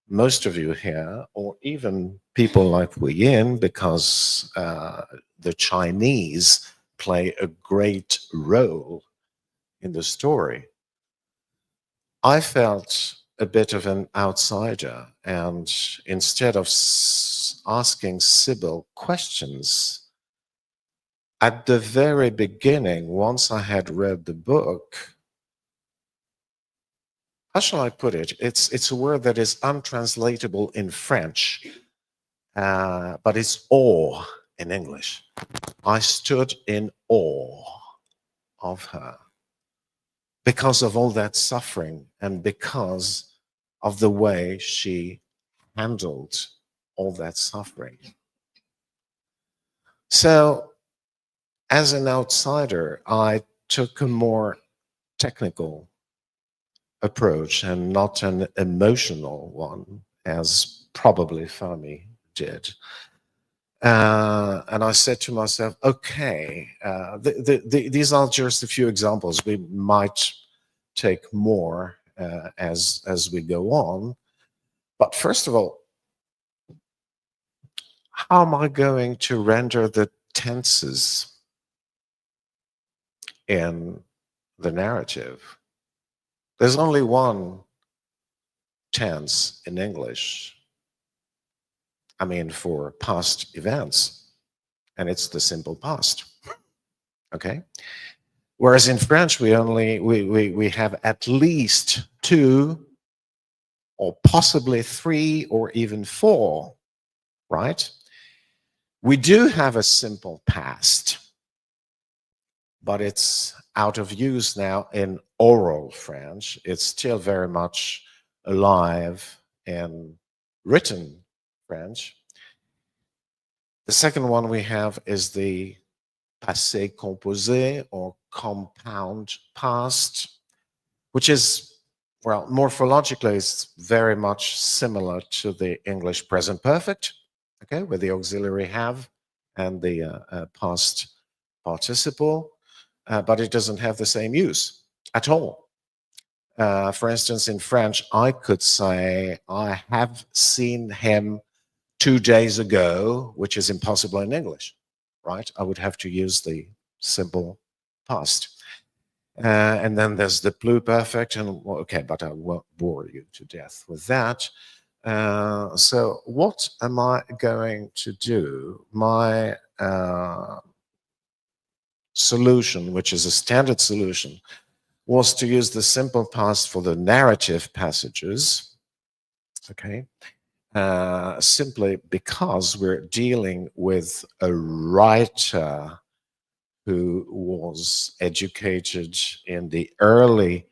most of you here, or even people like Huyen, because the Chinese play a great role in the story, I felt a bit of an outsider, and instead of asking Sybil questions, at the very beginning, once I had read the book, how shall I put it? It's a word that is untranslatable in French, but it's awe in English. I stood in awe of her because of all that suffering and because of the way she handled all that suffering. So, as an outsider, I took a more technical approach and not an emotional one, as probably Fahmi did. And I said to myself, okay, these are just a few examples. We might take more as we go on. But first of all, how am I going to render the tenses in the narrative? There's only one tense in English, I mean, for past events, and it's the simple past, okay? Whereas in French, we have at least 2 or possibly 3 or even 4, right? We do have a simple past, but it's out of use now in oral French. It's still very much alive in written French. The second one we have is the passé composé, or compound past, which is, well, morphologically, it's very much similar to the English present perfect, okay, with the auxiliary have and the past participle, but it doesn't have the same use at all. For instance, in French, I could say, I have seen him 2 days ago, which is impossible in English, right? I would have to use the simple past. And then there's the pluperfect, and well, okay, but I won't bore you to death with that. So what am I going to do? My solution, which is a standard solution, was to use the simple past for the narrative passages, okay? Simply because we're dealing with a writer who was educated in the early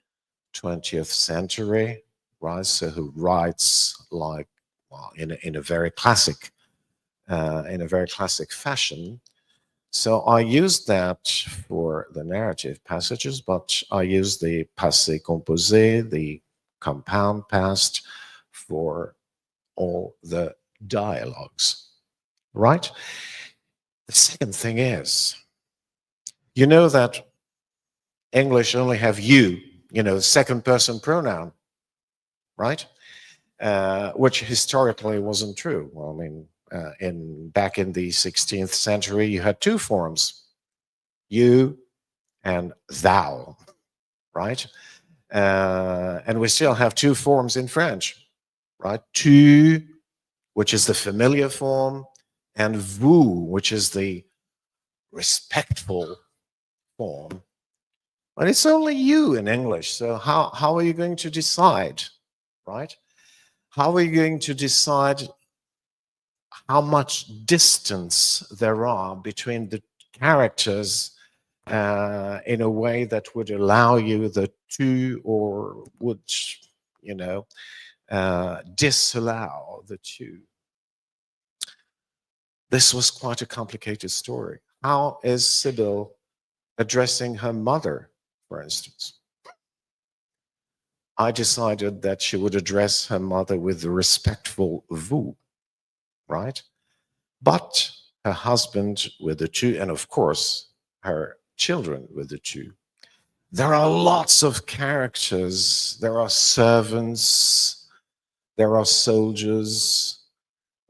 20th century, right? So who writes like, well, in a very classic fashion. So I used that for the narrative passages, but I used the passé composé, the compound past, for all the dialogues, right? The second thing is, you know that English only have you, second person pronoun, right? Which historically wasn't true. Well, I mean, back in the 16th century, you had two forms, you and thou, right? And we still have two forms in French, right? Tu, which is the familiar form, and vous, which is the respectful form. But it's only you in English, so how are you going to decide, right? How are you going to decide how much distance there are between the characters in a way that would allow you the two, or would, disallow the two? This was quite a complicated story. How is Sybil addressing her mother, for instance? I decided that she would address her mother with the respectful vous, right? But her husband with the tu, and of course, her children with the tu. There are lots of characters. There are servants, there are soldiers,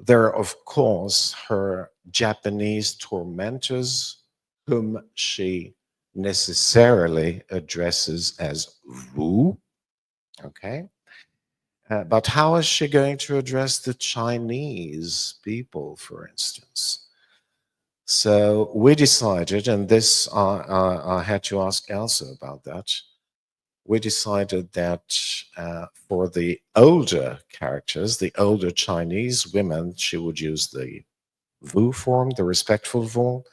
there are, of course, her Japanese tormentors, whom she necessarily addresses as vous, okay? But how is she going to address the Chinese people, for instance? So we decided, and this I had to ask Elsa about that, we decided that for the older characters, the older Chinese women, she would use the vous form, the respectful form.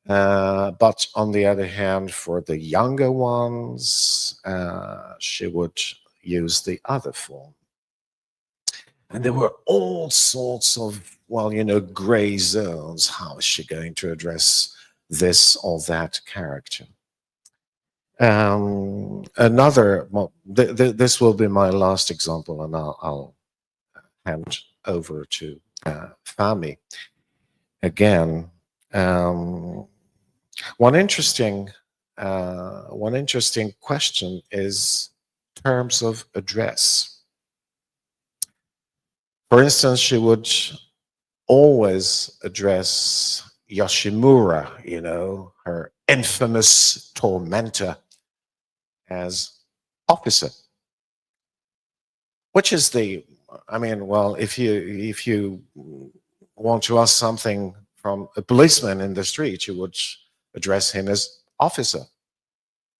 But on the other hand, for the younger ones, she would use the other form. And there were all sorts of, gray zones. How is she going to address this or that character? This will be my last example, and I'll hand over to Fahmi. Again, one interesting question is terms of address. For instance, she would always address Yoshimura, her infamous tormentor, as officer, which is if you want to ask something from a policeman in the street, you would address him as officer.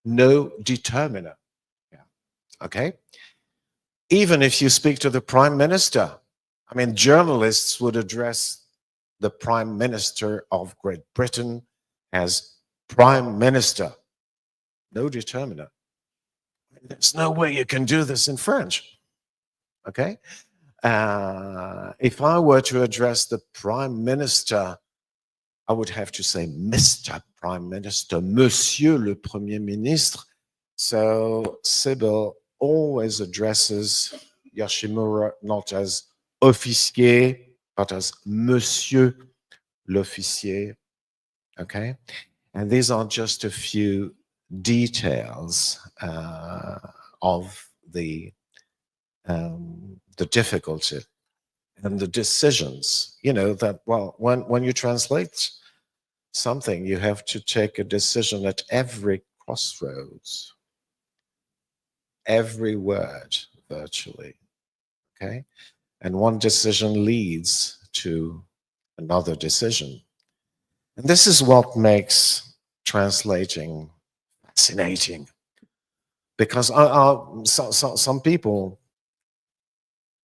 No determiner. Yeah. Okay. Even if you speak to the prime minister, journalists would address the prime minister of Great Britain as prime minister. No determiner. There's no way you can do this in French. Okay? If I were to address the prime minister, I would have to say Mr. Prime Minister, Monsieur le Premier Ministre. So Sybil always addresses Yoshimura not as officier, but as Monsieur l'officier. Okay? And these are just a few details of the difficulty and the decisions. That, when you translate something, you have to take a decision at every crossroads, every word, virtually. Okay, and one decision leads to another decision. And this is what makes translating fascinating, because some people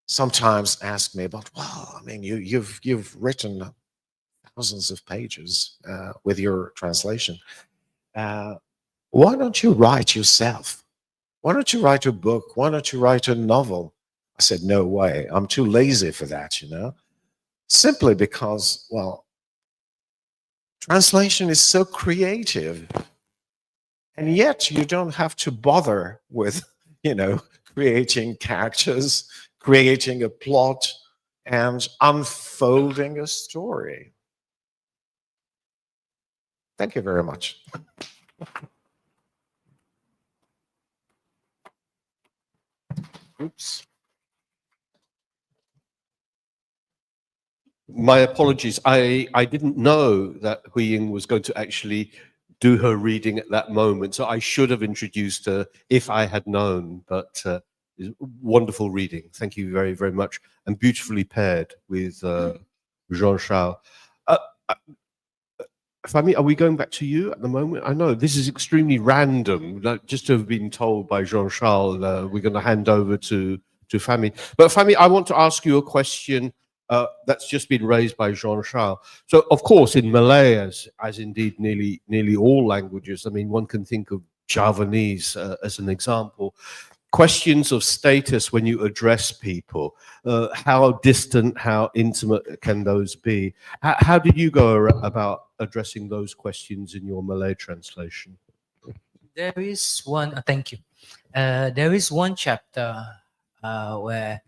sometimes ask me about, well, I mean, you've written thousands of pages with your translation. Why don't you write yourself? Why don't you write a book? Why don't you write a novel? I said, no way. I'm too lazy for that, you know? Simply because, well, translation is so creative. And yet you don't have to bother with, you know, creating characters, creating a plot, and unfolding a story. Thank you very much. Oops. My apologies. I didn't know that Hui Ying was going to actually do her reading at that moment, so I should have introduced her if I had known. But wonderful reading. Thank you very, very much, and beautifully paired with Jean-Charles. Fahmi, are we going back to you at the moment? I know this is extremely random, like just to have been told by Jean-Charles, we're going to hand over to Fahmi. But Fahmi, I want to ask you a question that's just been raised by Jean-Charles. So, of course, in Malay, as indeed nearly all languages, I mean, one can think of Javanese as an example. Questions of status when you address people, how distant, how intimate can those be? How did you go about addressing those questions in your Malay translation? There is one, thank you. There is one chapter where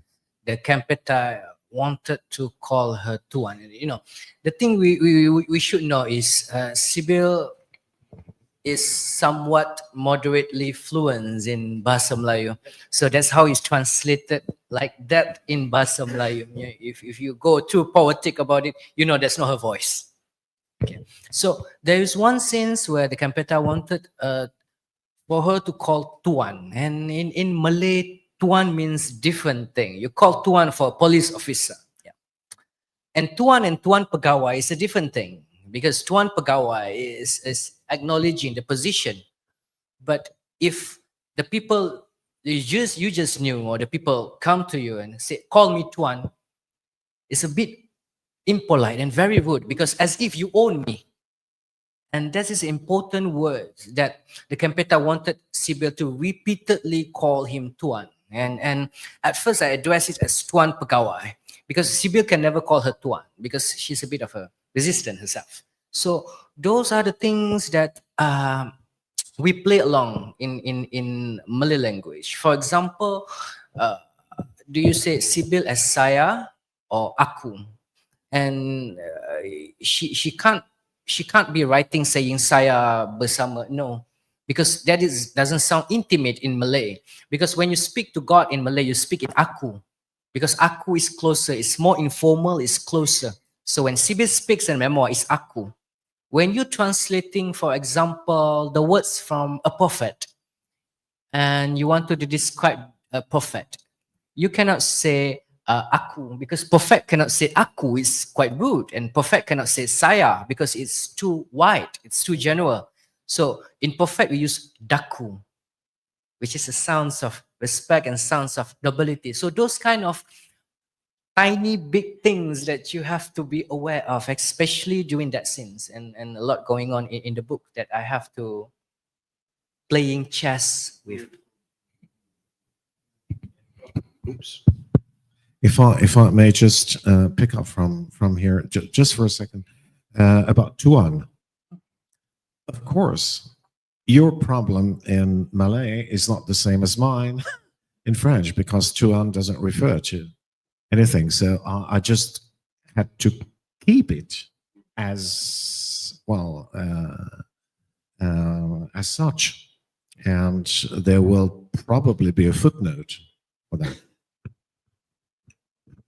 the Kempeta wanted to call her Tuan. You know, the thing we should know is Sybil is somewhat moderately fluent in Bahasa Melayu. So that's how it's translated like that in Bahasa Melayu. If you go too poetic about it, you know that's not her voice. Okay. So there is one sense where the Kempeta wanted for her to call Tuan. And in Malay, Tuan means different thing. You call Tuan for a police officer. Yeah. And Tuan Pegawai is a different thing, because Tuan Pegawai is acknowledging the position. But if the people you just knew, or the people come to you and say, call me Tuan, it's a bit impolite and very rude, because as if you own me. And that is important words that the Kempeta wanted Sybil to repeatedly call him Tuan. And at first I addressed it as Tuan Pegawai, because Sybil can never call her Tuan, because she's a bit of a resistant herself. So those are the things that we play along in Malay language. For example, do you say Sybil as saya or aku? And she can't be writing saying saya bersama. No, because that doesn't sound intimate in Malay. Because when you speak to God in Malay, you speak in aku, because aku is closer, it's more informal, it's closer. So when Sybil speaks in memoir, it's aku. When you're translating, for example, the words from a prophet, and you want to describe a prophet, you cannot say aku, because prophet cannot say aku, is quite rude, and prophet cannot say saya because it's too wide, it's too general. So in prophet we use daku, which is the sounds of respect and sounds of nobility. So those kind of tiny big things that you have to be aware of, especially during that scenes, and a lot going on in the book that I have to playing chess with. Oops. If I may just pick up from here, just for a second, about Tuan. Of course, your problem in Malay is not the same as mine in French, because Tuan doesn't refer to anything. So I just had to keep it as well as such, and there will probably be a footnote for that.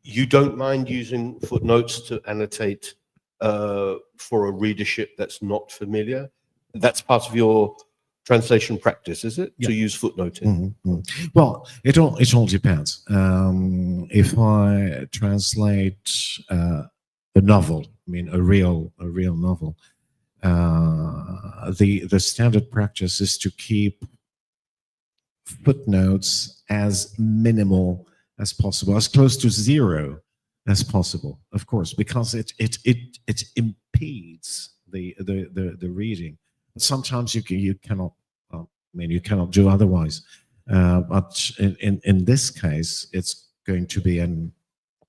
You don't mind using footnotes to annotate for a readership that's not familiar? That's part of your translation practice, is it? Yeah. To use footnoting. Well, it all depends. If I translate a novel, I mean a real novel, the standard practice is to keep footnotes as minimal as possible, as close to zero as possible, of course, because it impedes the reading. Sometimes you cannot, you cannot do otherwise. But in this case, it's going to be an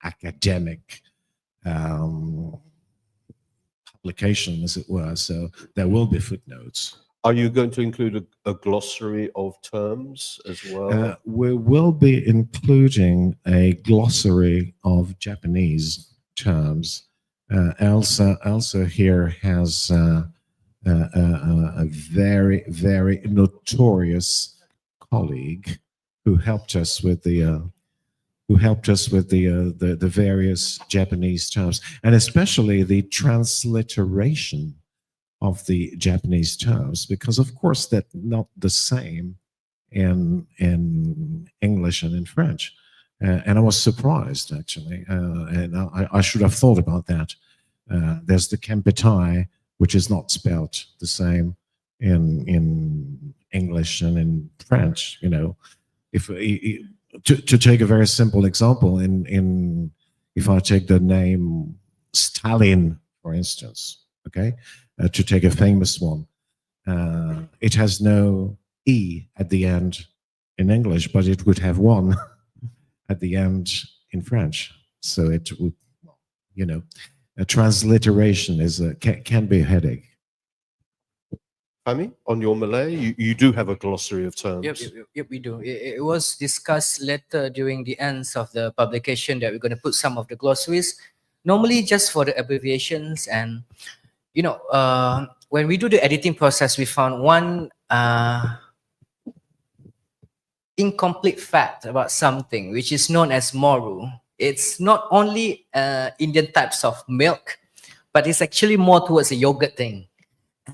academic publication, as it were. So there will be footnotes. Are you going to include a glossary of terms as well? We will be including a glossary of Japanese terms. Elsa here has a very, very notorious colleague who helped us with the various Japanese terms, and especially the transliteration of the Japanese terms, because of course that's not the same in English and in French. And I was surprised, actually, and I should have thought about that. There's the Kempetai, which is not spelled the same in English and in French. You know, if to take a very simple example, if I take the name Stalin, for instance, okay, to take a famous one, it has no E at the end in English, but it would have one at the end in French. So it would, you know, a transliteration can be a headache. Fahmi, on your Malay, you do have a glossary of terms. Yep, we do. It was discussed later during the ends of the publication that we're going to put some of the glossaries, normally just for the abbreviations. And, you know, when we do the editing process, we found one incomplete fact about something, which is known as moru. It's not only Indian types of milk, but it's actually more towards a yogurt thing.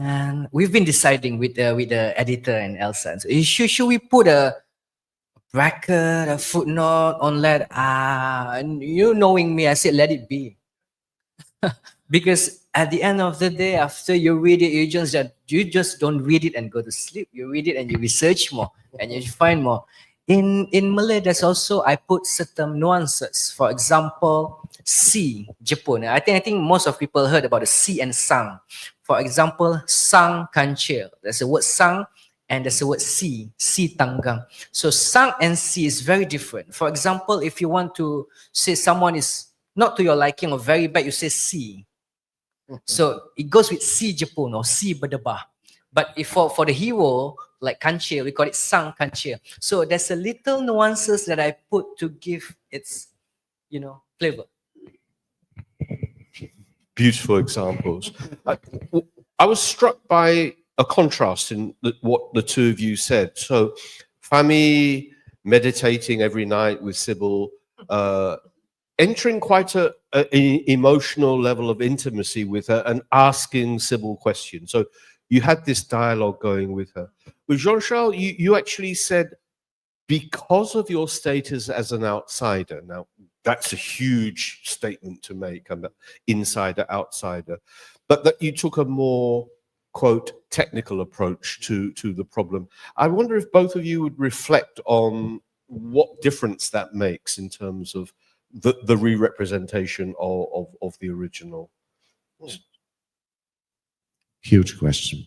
And we've been deciding with the editor and Elsa. So should we put a bracket, a footnote on that? And you knowing me, I said, let it be. Because at the end of the day, after you read it, you just don't read it and go to sleep. You read it and you research more and you find more. In Malay, there's also, I put certain nuances. For example, si, Jepun. I think most of people heard about the si and sang. For example, sang kancil. There's a word sang and there's a word si tanggang. So sang and si is very different. For example, if you want to say someone is not to your liking or very bad, you say si. So it goes with si Jepun or si berdebah. But if for the hero, like kancil, we call it sang kancil. So there's a little nuances that I put to give its, you know, flavor. Beautiful examples. I was struck by a contrast in what the two of you said. So Fahmi meditating every night with Sybil, entering quite an emotional level of intimacy with her and asking Sybil questions. So you had this dialogue going with her. With Jean-Charles, you actually said, because of your status as an outsider, now that's a huge statement to make, insider, outsider, but that you took a more, quote, technical approach to the problem. I wonder if both of you would reflect on what difference that makes in terms of the re-representation of the original. Huge question.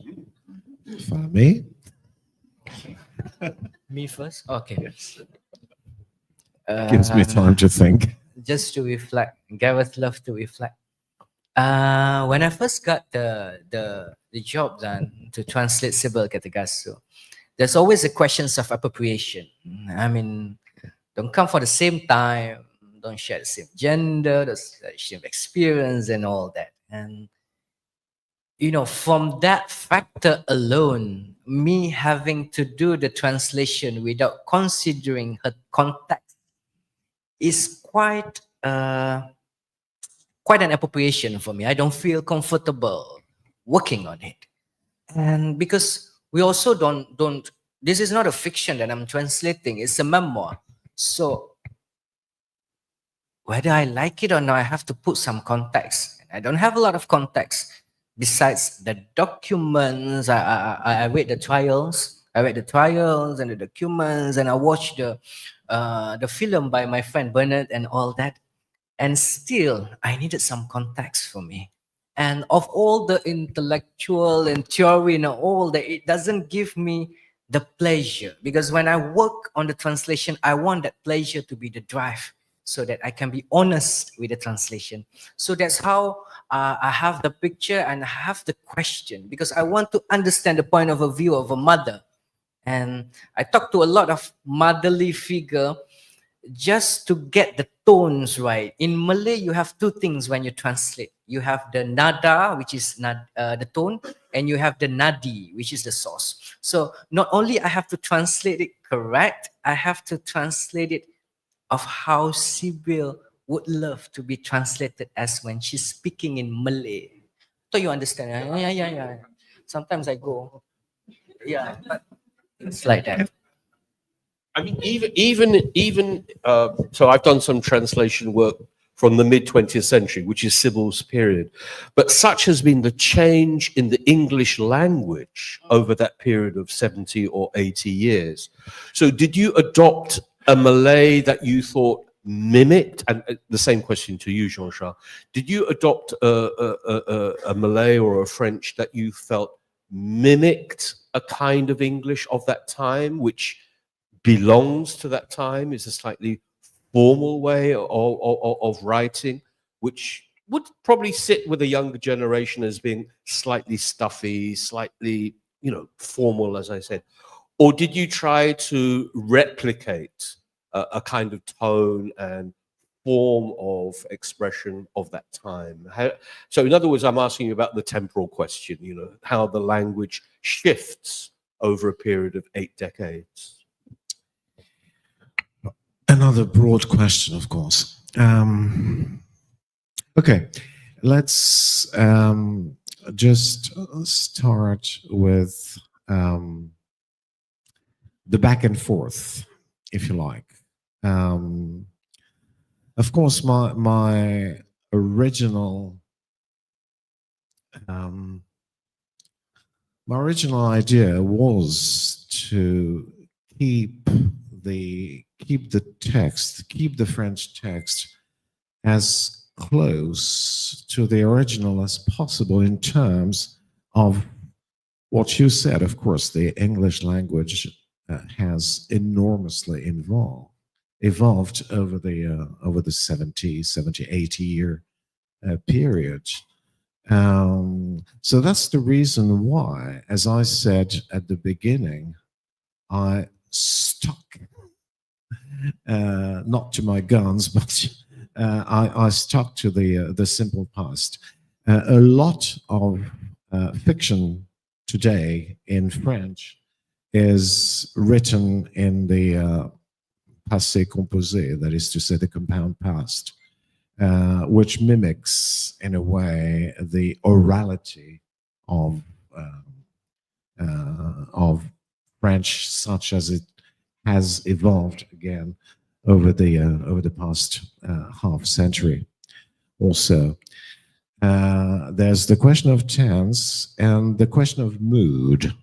Fahmi? Me first? Okay. Yes. Gives me time to think. Just to reflect. Gareth loved to reflect. When I first got the job done to translate Sybil Kathigasu, there's always the questions of appropriation. I mean, don't come for the same time, don't share the same gender, the same experience and all that. And, you know, from that factor alone, me having to do the translation without considering her context is quite an appropriation for me. I don't feel comfortable working on it. And because we also don't. This is not a fiction that I'm translating. It's a memoir. So whether I like it or not, I have to put some context. I don't have a lot of context besides the documents. I read the trials. I read the trials and the documents, and I watched the film by my friend Bernard and all that. And still, I needed some context for me. And of all the intellectual and theory and all that, it doesn't give me the pleasure. Because when I work on the translation, I want that pleasure to be the drive, so that I can be honest with the translation. So that's how I have the picture and I have the question, because I want to understand the point of view of a mother. And I talk to a lot of motherly figure just to get the tones right. In Malay, you have two things when you translate. You have the nada, which is the tone, and you have the nadi, which is the source. So not only I have to translate it correct, I have to translate it of how Sybil would love to be translated as when she's speaking in Malay. So you understand? Yeah. Sometimes I go, yeah, but it's like that. I mean, so I've done some translation work from the mid-20th century, which is Sybil's period. But such has been the change in the English language over that period of 70 or 80 years. So did you adopt a Malay that you thought mimicked, and the same question to you, Jean-Charles, did you adopt a Malay or a French that you felt mimicked a kind of English of that time, which belongs to that time, is a slightly formal way of writing, which would probably sit with a younger generation as being slightly stuffy, slightly, formal, as I said? Or did you try to replicate a kind of tone and form of expression of that time? So in other words, I'm asking you about the temporal question, how the language shifts over a period of 8 decades. Another broad question, of course. Okay, let's just start with the back and forth, if you like. Of course, my original idea was to keep the French text as close to the original as possible in terms of what you said. Of course, the English language has enormously evolved over the 70, 80 year period. So that's the reason why, as I said at the beginning, I stuck not to my guns, but I stuck to the simple past. A lot of fiction today in French is written in the passé composé, that is to say, the compound past, which mimics, in a way, the orality of French, such as it has evolved again over the past half century. Also, there's the question of tense and the question of mood.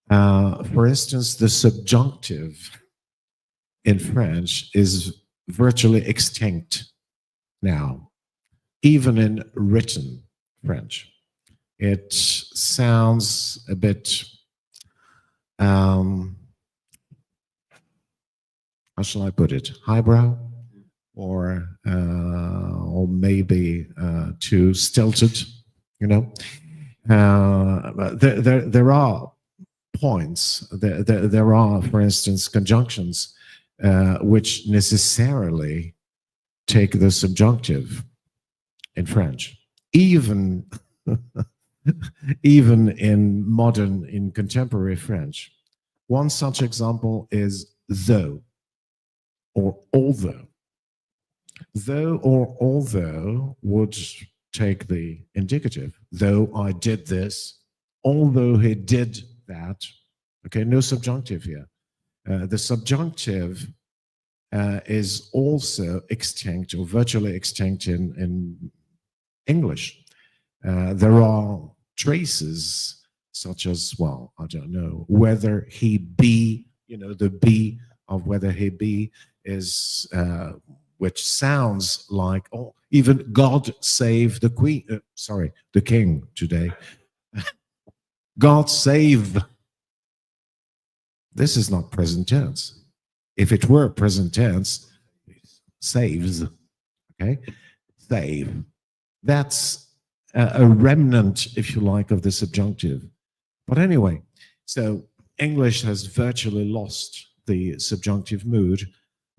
For instance, the subjunctive in French is virtually extinct now, even in written French. It sounds a bit, how shall I put it, highbrow, or maybe too stilted, But there are points, there are, for instance, conjunctions which necessarily take the subjunctive in French, even in contemporary French. One such example is though or although. Though or although would take the indicative. Though I did this, although he did that, okay, no subjunctive here. The subjunctive is also extinct or virtually extinct in English. There are traces such as, well, I don't know, whether he be, you know, the be of whether he be is, which sounds like, oh, even God save the queen, the king today. God save. This is not present tense. If it were present tense, saves, okay? Save. That's a remnant, if you like, of the subjunctive. But anyway, so English has virtually lost the subjunctive mood.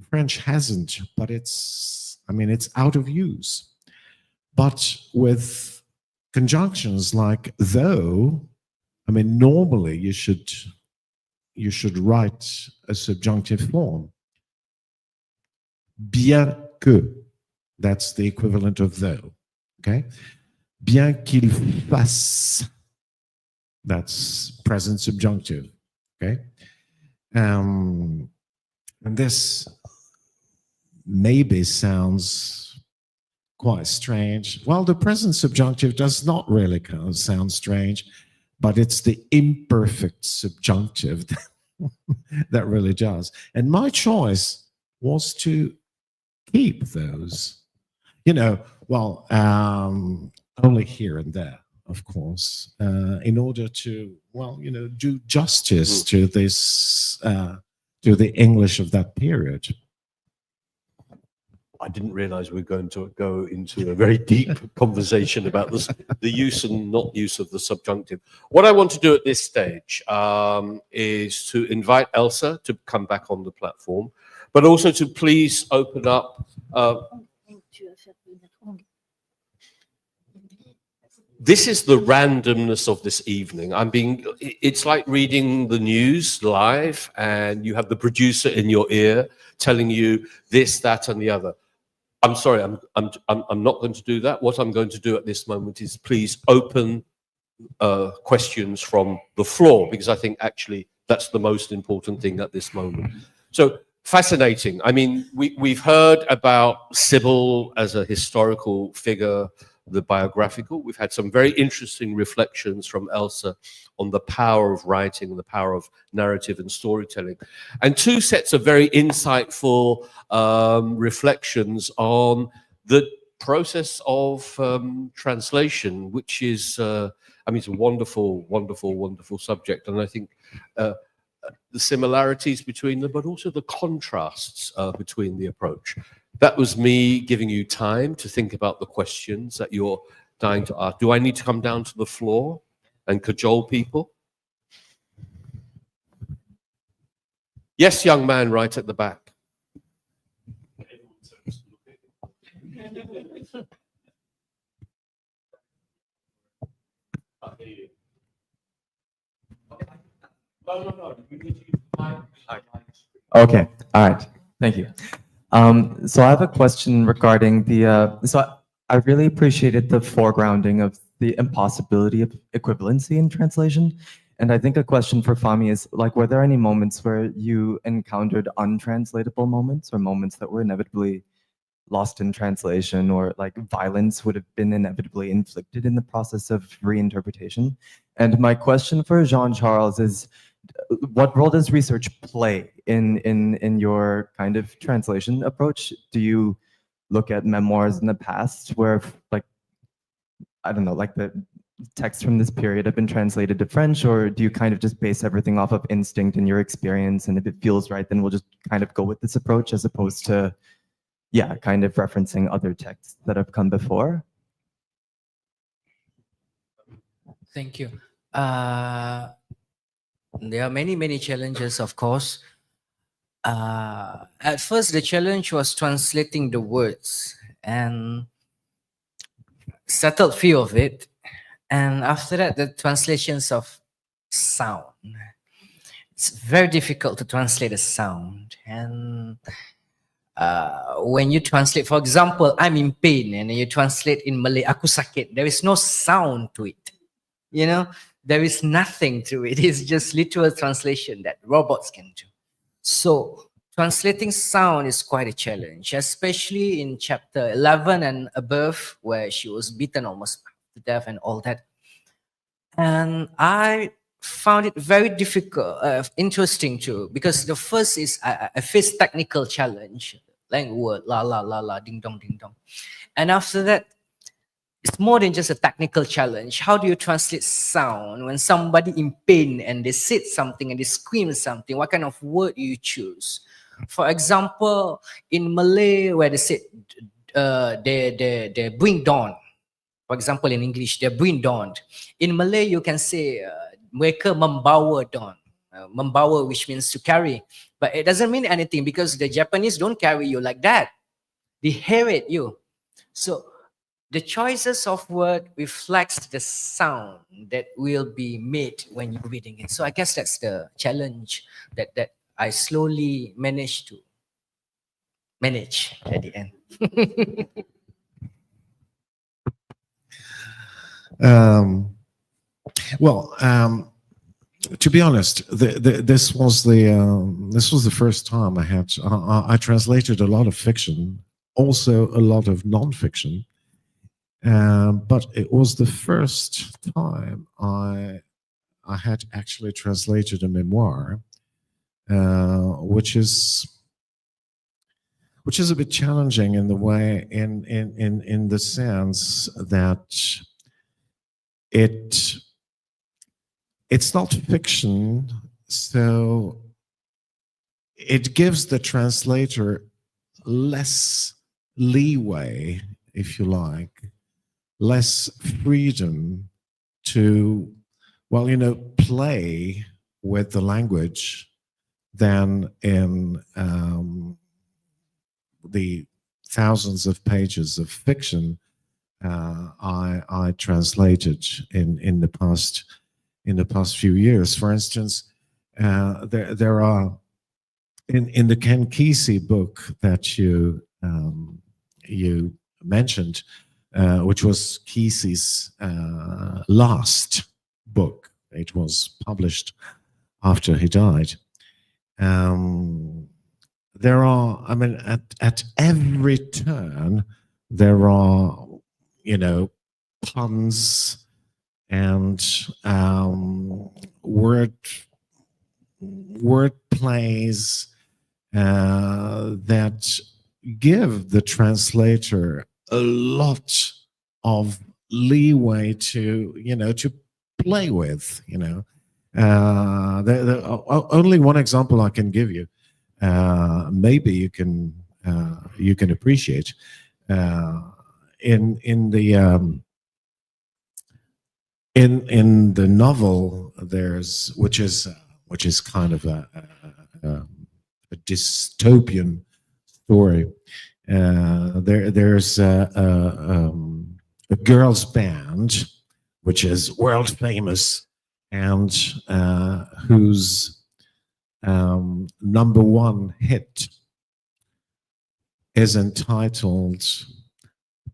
French hasn't, but it's out of use. But with conjunctions like though, normally you should write a subjunctive form. Bien que, that's the equivalent of though, okay? Bien qu'il fasse, that's present subjunctive, okay? And this maybe sounds quite strange. Well, the present subjunctive does not really sound strange, but it's the imperfect subjunctive that really does. And my choice was to keep those, only here and there, of course, in order to, do justice to this, to the English of that period. I didn't realize we were going to go into a very deep conversation about this, the use and not use of the subjunctive. What I want to do at this stage is to invite Elsa to come back on the platform, but also to please open up. This is the randomness of this evening. It's like reading the news live and you have the producer in your ear telling you this, that, and the other. I'm sorry, I'm not going to do that. What I'm going to do at this moment is please open questions from the floor, because I think actually that's the most important thing at this moment. So fascinating. We've heard about Sybil as a historical figure, the biographical. We've had some very interesting reflections from Elsa on the power of writing and the power of narrative and storytelling. And two sets of very insightful reflections on the process of translation, which is, it's a wonderful, wonderful, wonderful subject. And I think the similarities between them, but also the contrasts between the approach. That was me giving you time to think about the questions that you're dying to ask. Do I need to come down to the floor and cajole people? Yes, young man, right at the back. Okay, all right, thank you. So I have a question regarding the, I really appreciated the foregrounding of the impossibility of equivalency in translation. And I think a question for Fahmi is, were there any moments where you encountered untranslatable moments or moments that were inevitably lost in translation, or violence would have been inevitably inflicted in the process of reinterpretation? And my question for Jean-Charles is, what role does research play in your kind of translation approach? Do you look at memoirs in the past where, I don't know, the texts from this period have been translated to French, or do you kind of just base everything off of instinct and your experience, and if it feels right, then we'll just kind of go with this approach, as opposed to, yeah, kind of referencing other texts that have come before? Thank you. There are many, many challenges, of course. At first, the challenge was translating the words, and settled few of it. And after that, the translations of sound. It's very difficult to translate a sound. And when you translate, for example, I'm in pain, and you translate in Malay, aku sakit, there is no sound to it. there is nothing to it. It's just literal translation that robots can do. So translating sound is quite a challenge, especially in chapter 11 and above, where she was beaten almost to death and all that. And I found it very difficult, interesting too, because the first is I faced technical challenge, language word, la la la la, ding dong, and after that, it's more than just a technical challenge. How do you translate sound when somebody in pain and they said something and they scream something? What kind of word you choose? For example, in Malay, where they said they bring dawn. For example, in English, they bring dawn. In Malay, you can say mereka membawa dawn. Membawa, which means to carry. But it doesn't mean anything because the Japanese don't carry you like that. They inherit you. So the choices of word reflects the sound that will be made when you're reading it. So I guess that's the challenge that I slowly managed to manage at the end. To be honest, this was the first time I translated a lot of fiction, also a lot of non-fiction, but it was the first time I had actually translated a memoir, which is a bit challenging in the way, in the sense that it's not fiction, so it gives the translator less leeway, if you like, less freedom to, well, play with the language than in the thousands of pages of fiction I translated in the past few years. For instance, there are in the Ken Kesey book that you mentioned, which was Kesey's last book. It was published after he died. There are, at every turn, there are, puns and word plays that give the translator a lot of leeway to play with. Only one example I can give you, maybe you can appreciate. In the novel, which is kind of a dystopian story. There's a girls' band which is world famous and whose #1 hit is entitled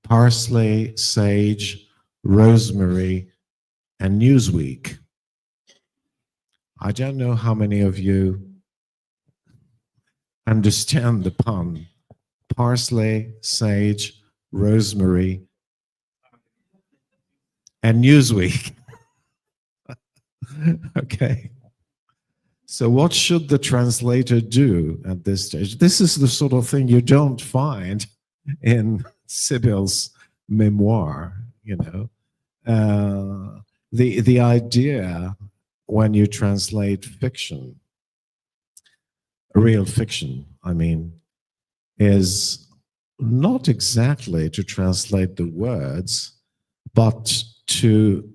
Parsley, Sage, Rosemary, and Newsweek. I don't know how many of you understand the pun. Parsley, sage, rosemary, and Newsweek. Okay. So what should the translator do at this stage? This is the sort of thing you don't find in Sybil's memoir, The idea when you translate fiction, real fiction, is not exactly to translate the words, but to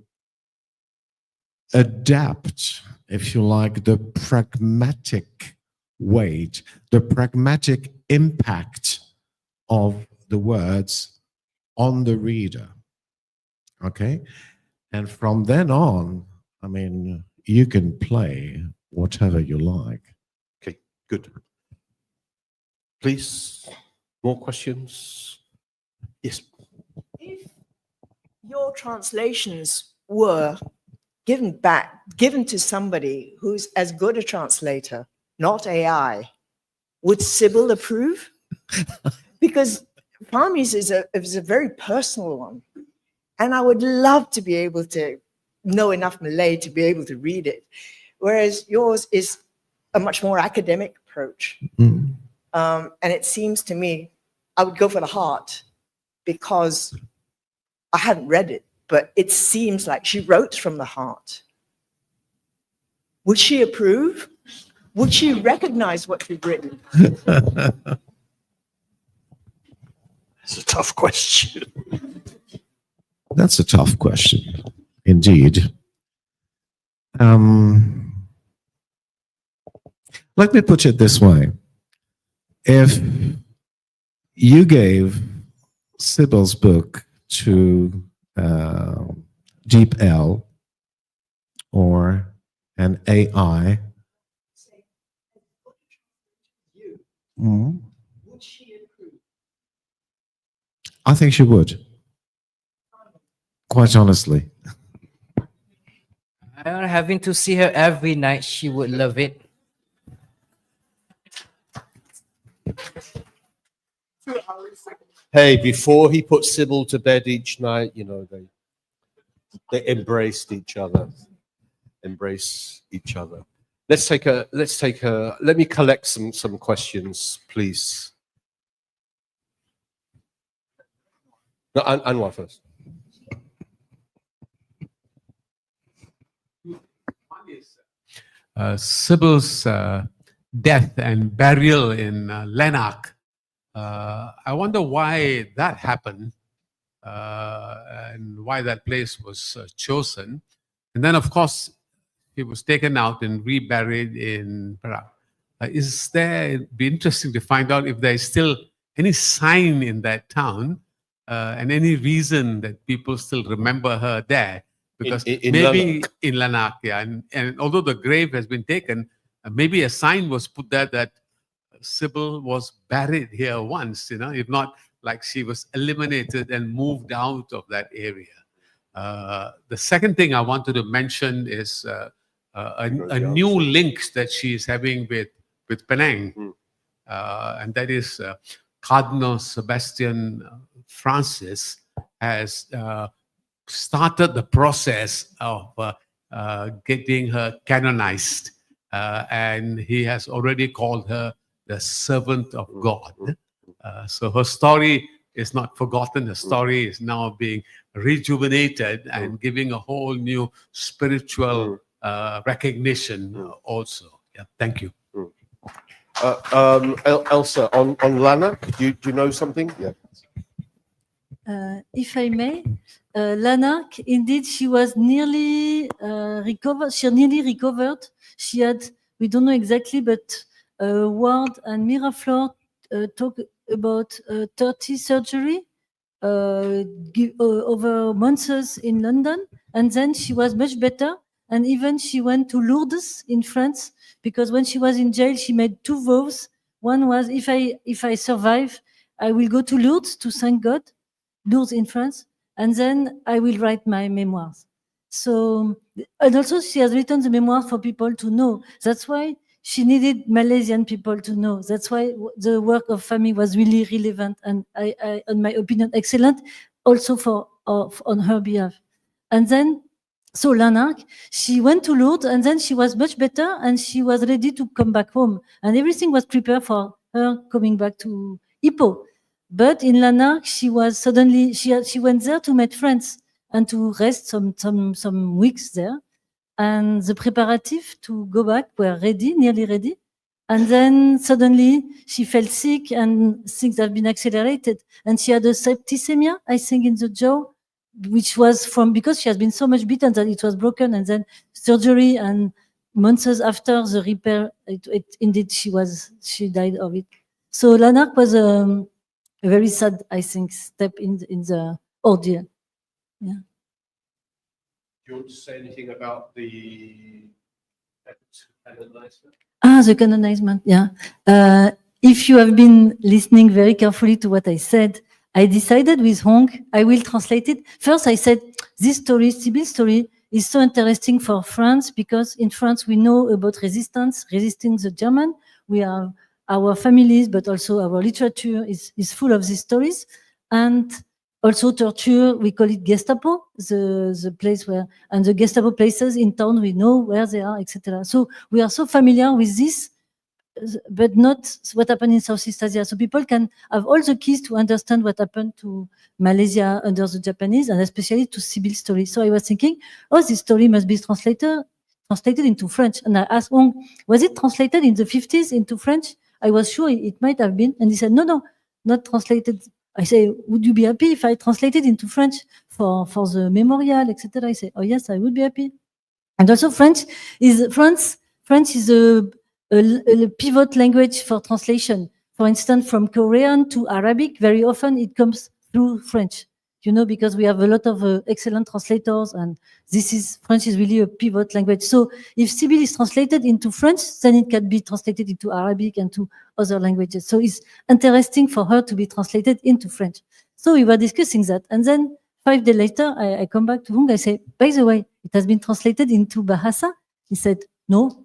adapt, if you like, the pragmatic weight, the pragmatic impact of the words on the reader. Okay? And from then on, you can play whatever you like. Okay, good. Please, more questions? Yes. If your translations were given to somebody who's as good a translator, not AI, would Sybil approve? Because Fahmi's is a very personal one. And I would love to be able to know enough Malay to be able to read it. Whereas yours is a much more academic approach. Mm. And it seems to me, I would go for the heart because I haven't read it, but it seems like she wrote from the heart. Would she approve? Would she recognize what she'd written? It's a tough question. That's a tough question, indeed. Let me put it this way. If you gave Sybil's book to Deep L or an AI, Would she approve? I think she would. Quite honestly. Having to see her every night, she would love it. Hey, before he put Sybil to bed each night, you know, they embraced each other. Embrace each other. Let me collect some questions, please. No, Anwar first. Sybil's death and burial in Lanark. I wonder why that happened and why that place was chosen. And then, of course, he was taken out and reburied in Perak. It'd be interesting to find out if there is still any sign in that town and any reason that people still remember her there. Because in maybe Lanark. in Lanark, yeah. And although the grave has been taken, maybe a sign was put there that Sybil was buried here once, you know, if not like she was eliminated and moved out of that area. The second thing I wanted to mention is a new link that she is having with Penang. And that is Cardinal Sebastian Francis has started the process of getting her canonized. And he has already called her the servant of God. So her story is not forgotten. Her story is now being rejuvenated and giving a whole new spiritual recognition also. Yeah, thank you. Elsa, on Lanark, do you know something? Yeah. If I may, Lanark, indeed, she was nearly recovered. She nearly recovered. She had, we don't know exactly, but Ward and Miraflor talk about 30 surgery over months in London, and then she was much better. And even she went to Lourdes in France, because when she was in jail, she made two vows. One was, if I survive, I will go to Lourdes to thank God, Lourdes in France, and then I will write my memoirs. So, and also she has written the memoirs for people to know. That's why she needed Malaysian people to know. That's why the work of Fahmi was really relevant, and I in my opinion, excellent, also on her behalf. And then, so Lanark, she went to Lourdes, and then she was much better, and she was ready to come back home, and everything was prepared for her coming back to Ipoh. But in Lanark, she was suddenly, she went there to meet friends and to rest some weeks there. And the preparative to go back were ready, nearly ready. And then suddenly she felt sick and things have been accelerated. And she had a septicemia, I think, in the jaw, which was because she has been so much beaten that it was broken, and then surgery, and months after the repair, indeed she died of it. So Lanark was a very sad, I think, step in the ordeal. Yeah. Do you want to say anything about the canonization? The canonization, yeah. If you have been listening very carefully to what I said, I decided with Hong, I will translate it. First, I said, this story, Sybil's story, is so interesting for France because in France we know about resisting the German. We have our families, but also our literature is full of these stories. And also torture, we call it Gestapo, the place where, and the Gestapo places in town, we know where they are, etc. So we are so familiar with this, but not what happened in Southeast Asia. So people can have all the keys to understand what happened to Malaysia under the Japanese, and especially to Sybil's story. So I was thinking, oh, this story must be translated into French. And I asked, oh, was it translated in the 50s into French? I was sure it might have been. And he said, no, not translated. I say, would you be happy if I translated into French for the memorial, etc.? I say, oh yes, I would be happy. And also French is a pivot language for translation. For instance, from Korean to Arabic, very often it comes through French, you know, because we have a lot of excellent translators, and French is really a pivot language. So if Sybil is translated into French, then it can be translated into Arabic and to other languages. So it's interesting for her to be translated into French. So we were discussing that. And then 5 days later, I come back to Hung. I say, by the way, it has been translated into Bahasa. He said, no.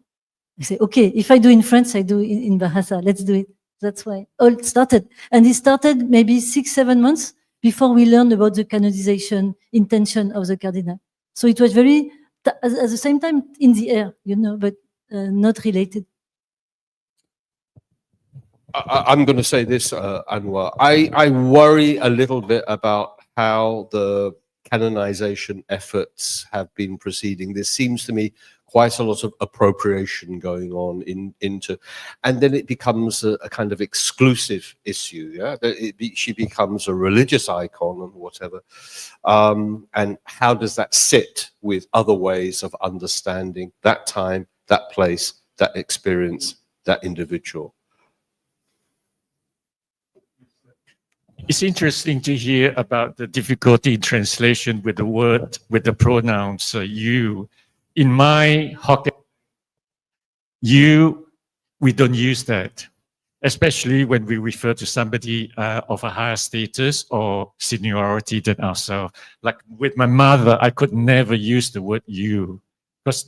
I say, okay, if I do in French, I do in Bahasa. Let's do it. That's why all started. And it started maybe 6-7 months before we learned about the canonization intention of the cardinal. So it was very, at the same time, in the air, you know, but not related. I'm going to say this, Anwar. I worry a little bit about how the canonization efforts have been proceeding. There seems to me quite a lot of appropriation going on into, and then it becomes a kind of exclusive issue. Yeah, she becomes a religious icon and whatever. And how does that sit with other ways of understanding that time, that place, that experience, that individual? It's interesting to hear about the difficulty in translation with the word, with the pronouns you. In my Hokkien, you, we don't use that, especially when we refer to somebody of a higher status or seniority than ourselves. Like with my mother, I could never use the word you, because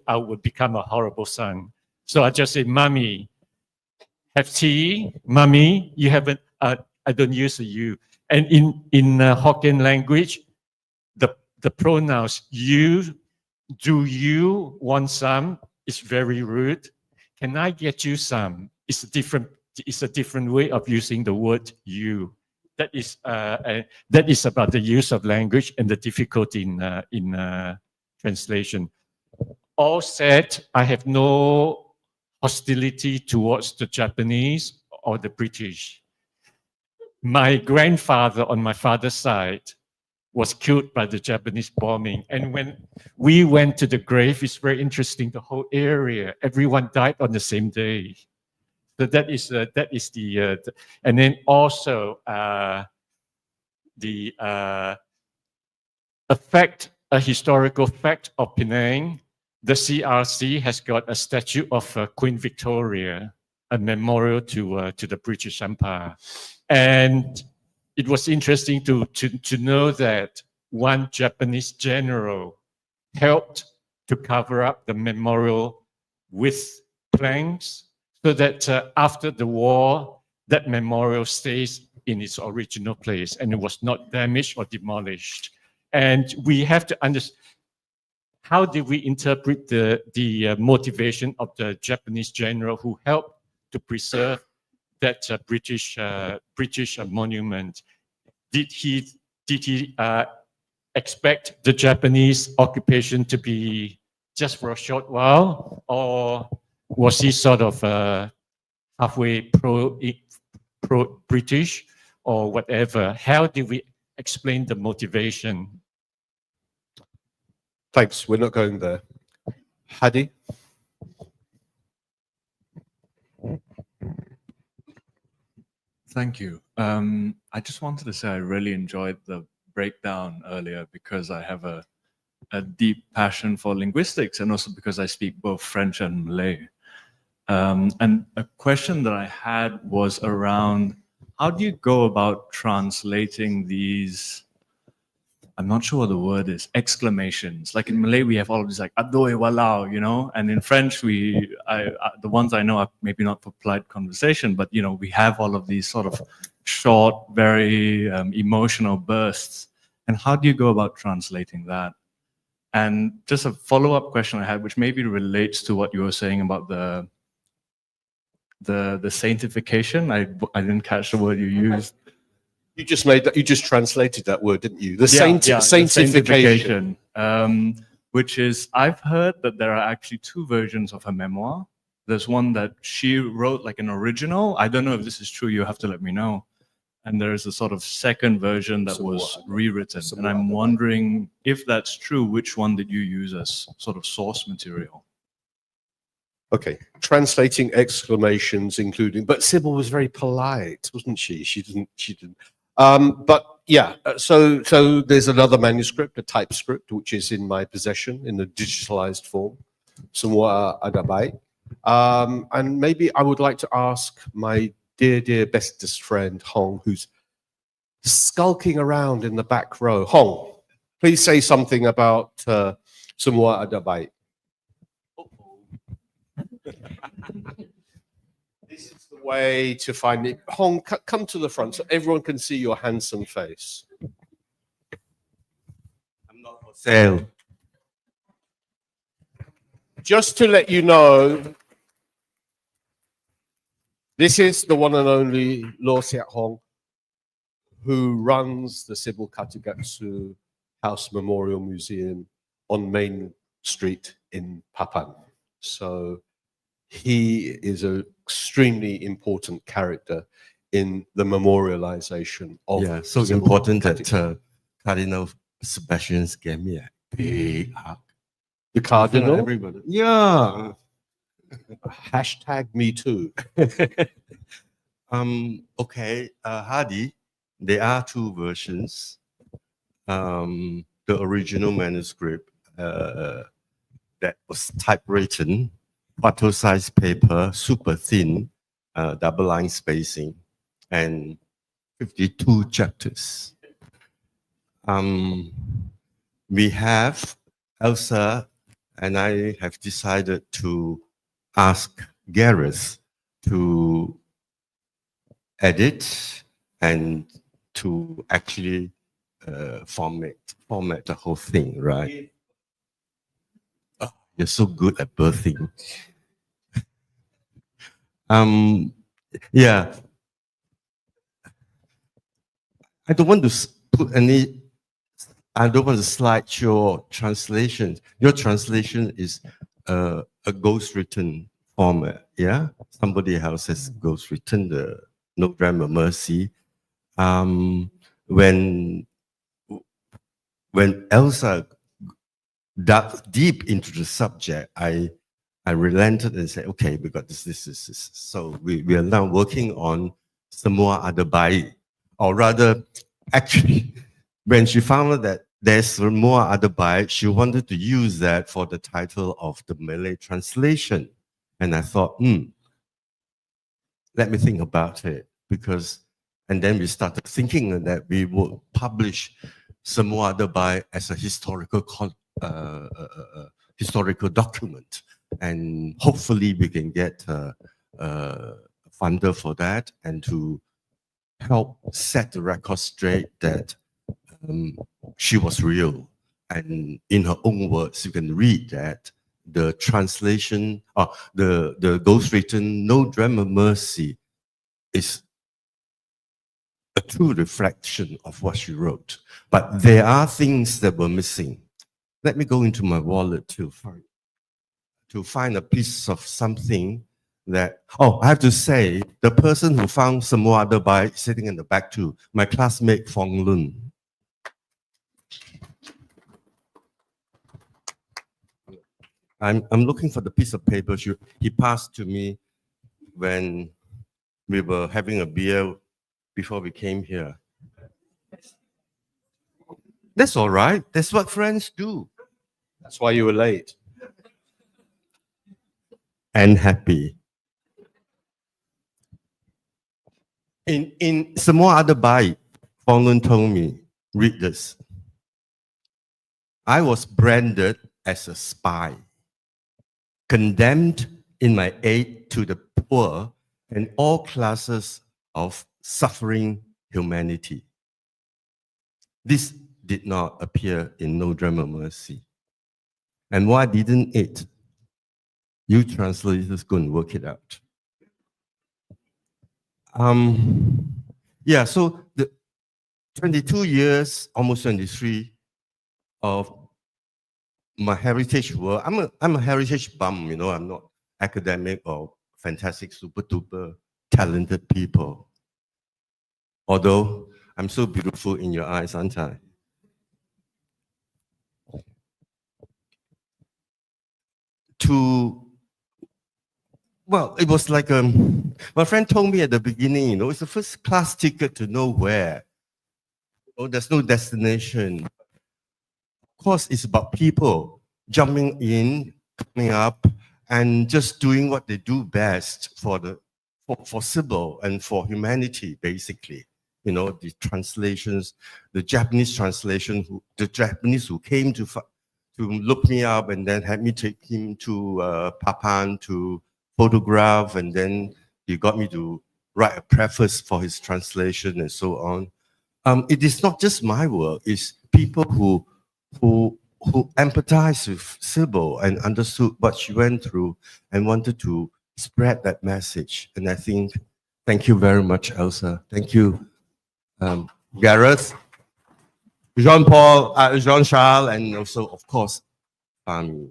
I would become a horrible son. So I just say, Mommy, have tea? Mommy, you haven't, I don't use the you. And in Hokkien language, the pronouns you, do you want some? It's very rude. Can I get you some? It's a different way of using the word you. That is about the use of language and the difficulty in translation. All said, I have no hostility towards the Japanese or the British. My grandfather on my father's side was killed by the Japanese bombing. And when we went to the grave, it's very interesting, the whole area, everyone died on the same day. So that is the and then also the a historical fact of Penang, the CRC has got a statue of Queen Victoria, a memorial to the British Empire. And it was interesting to know that one Japanese general helped to cover up the memorial with planks so that after the war, that memorial stays in its original place and it was not damaged or demolished. And we have to understand, how did we interpret the motivation of the Japanese general who helped to preserve that British monument? Did he expect the Japanese occupation to be just for a short while, or was he sort of halfway pro-British or whatever? How do we explain the motivation? Thanks. We're not going there. Hadi? Thank you. I just wanted to say I really enjoyed the breakdown earlier because I have a deep passion for linguistics and also because I speak both French and Malay. And a question that I had was around how do you go about translating these I'm not sure what the word is, exclamations. Like in Malay, we have all of these like adoy walao, you know, and in French, the ones I know are maybe not for polite conversation, but you know, we have all of these sort of short, very emotional bursts. And how do you go about translating that? And just a follow-up question I had, which maybe relates to what you were saying about the sanctification. I didn't catch the word you used. You just made that. You just translated that word, didn't you? The The sanctification. Which is, I've heard that there are actually two versions of her memoir. There's one that she wrote like an original. I don't know if this is true. You have to let me know. And there's a sort of second version that was rewritten. And I'm wondering if that's true, which one did you use as sort of source material? Okay, translating exclamations, including. But Sybil was very polite, wasn't she? She didn't. But yeah, so there's another manuscript, a typescript, which is in my possession in a digitalized form. Semua ada baik. And maybe I would like to ask my dear bestest friend, Hong, who's skulking around in the back row. Hong, please say something about Semua ada baik. This is the way to find it. Hong, come to the front so everyone can see your handsome face. I'm not for sale. Just to let you know, this is the one and only Lo Siak Hong, who runs the Sybil Kathigasu House Memorial Museum on Main Street in Papan. So he is an extremely important character in the memorialization of. Yeah, so Sybil important Kathigasu. that Cardinal Sebastian gave me a big hug. The Cardinal? Everybody. Yeah. Hashtag me too. Okay, Hadi, there are two versions. The original manuscript that was typewritten, photo size paper, super thin, double line spacing, and 52 chapters. We have Elsa and I have decided to ask Gareth to edit and to actually format the whole thing, right? Oh, you're so good at birthing. Yeah. I don't want to put any. I don't want to slide your translation. Your translation is a ghost written format. Yeah, somebody else has ghost written the No Dram of Mercy. When Elsa dug deep into the subject, I relented and said, okay, we got this. So we are now working on Semua Ada Baik. Or rather, actually, when she found out that there's Semua Ada Baik, she wanted to use that for the title of the Malay translation. And I thought, let me think about it. And then we started thinking that we would publish Semua Ada Baik as a historical document. And hopefully we can get a funder for that and to help set the record straight that she was real. And in her own words, you can read that the translation, the ghostwritten No Dram of Mercy is a true reflection of what she wrote. But there are things that were missing. Let me go into my wallet to find a piece of something that, I have to say, the person who found Semua Ada Baik sitting in the back too, my classmate Fong Lun. I'm looking for the piece of paper he passed to me when we were having a beer before we came here. That's all right. That's what friends do. That's why you were late. And happy. In Semua Ada Baik, Fong Lun told me, read this. I was branded as a spy, condemned in my aid to the poor and all classes of suffering humanity. This did not appear in No Dram of Mercy. And why didn't it? You translators go and work it out. Yeah, so the 22 years, almost 23, of my heritage work. I'm a heritage bum, you know, I'm not academic or fantastic, super duper talented people. Although I'm so beautiful in your eyes, aren't I? Well, it was like my friend told me at the beginning, you know, it's a first class ticket to nowhere. Oh, there's no destination. Of course, it's about people jumping in, coming up, and just doing what they do best for Sybil and for humanity, basically. You know, the translations, the Japanese translation, the Japanese who came to look me up and then had me take him to Papan to photograph, and then he got me to write a preface for his translation and so on. It is not just my work, it's people who empathized with Sybil and understood what she went through and wanted to spread that message. And I think, thank you very much, Elsa. Thank you, Gareth, Jean-Paul, Jean-Charles, and also, of course, Fahmi.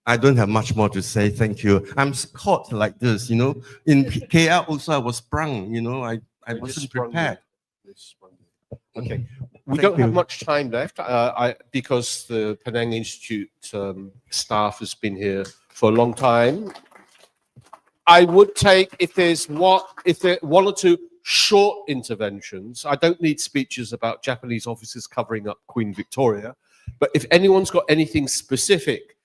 I don't have much more to say, thank you. I'm caught like this, you know. In KL also, I was sprung, you know, I wasn't prepared. Okay, we don't have much time left because the Penang Institute staff has been here for a long time. I would take, if there one or two short interventions. I don't need speeches about Japanese officers covering up Queen Victoria, but if anyone's got anything specific,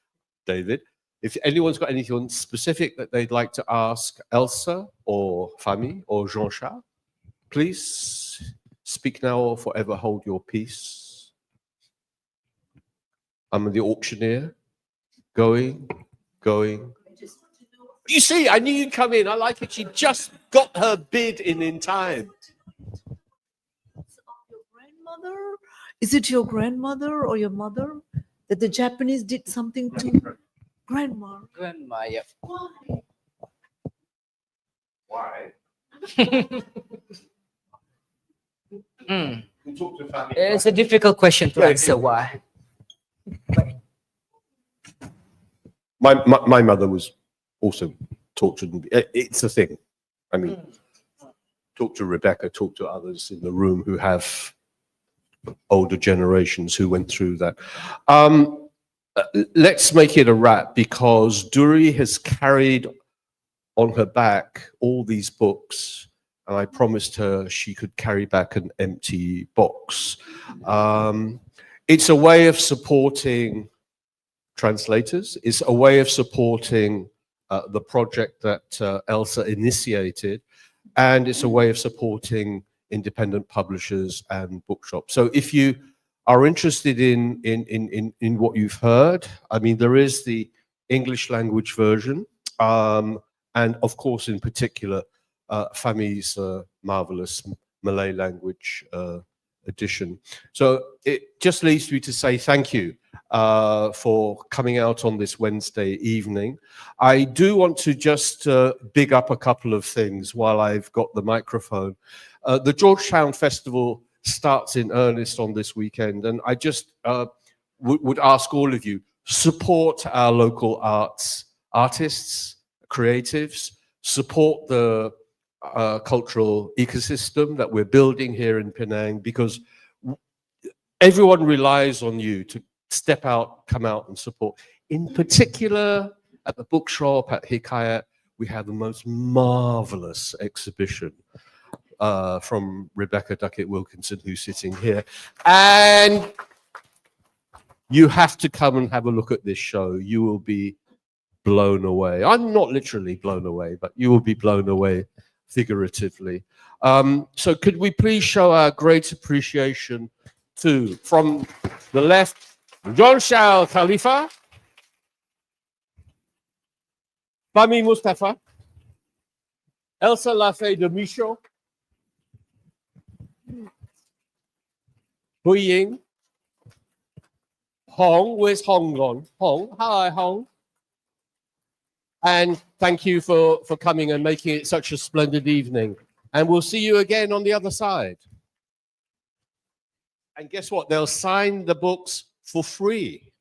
David, if anyone's got anything specific that they'd like to ask Elsa or Fahmi or Jean-Charles, please speak now or forever hold your peace. I'm the auctioneer. Going. You see, I knew you'd come in. I like it. She just got her bid in time. Grandmother? Is it your grandmother or your mother that the Japanese did something to? Grandma. Grandma, yeah. Why? It's a difficult question to answer. Why? My mother was also tortured. It's a thing. I mean, talk to Rebecca, talk to others in the room who have older generations who went through that. Let's make it a wrap, because Duri has carried on her back all these books, and I promised her she could carry back an empty box. It's a way of supporting translators. It's a way of supporting the project that Elsa initiated, and it's a way of supporting independent publishers and bookshops. So if you are interested in what you've heard, I mean, there is the English language version, and of course, in particular, Fahmi's marvelous Malay language edition. So it just leaves me to say thank you for coming out on this Wednesday evening. I do want to just big up a couple of things while I've got the microphone. The Georgetown Festival starts in earnest on this weekend, and I just would ask all of you, support our local artists, creatives, support the cultural ecosystem that we're building here in Penang, because everyone relies on you to step out, come out and support. In particular, at the bookshop, at Hikayat, we have the most marvelous exhibition from Rebecca Duckett-Wilkinson, who's sitting here. And you have to come and have a look at this show. You will be blown away. I'm not literally blown away, but you will be blown away figuratively. So could we please show our great appreciation to, from the left, Jean-Charles Khalifa, Fahmi Mustaffa, Elsa Lafay de Michaud, Hui Ying, Hong, where's Hong gone? Hong, hi Hong. And thank you for coming and making it such a splendid evening. And we'll see you again on the other side. And guess what? They'll sign the books for free.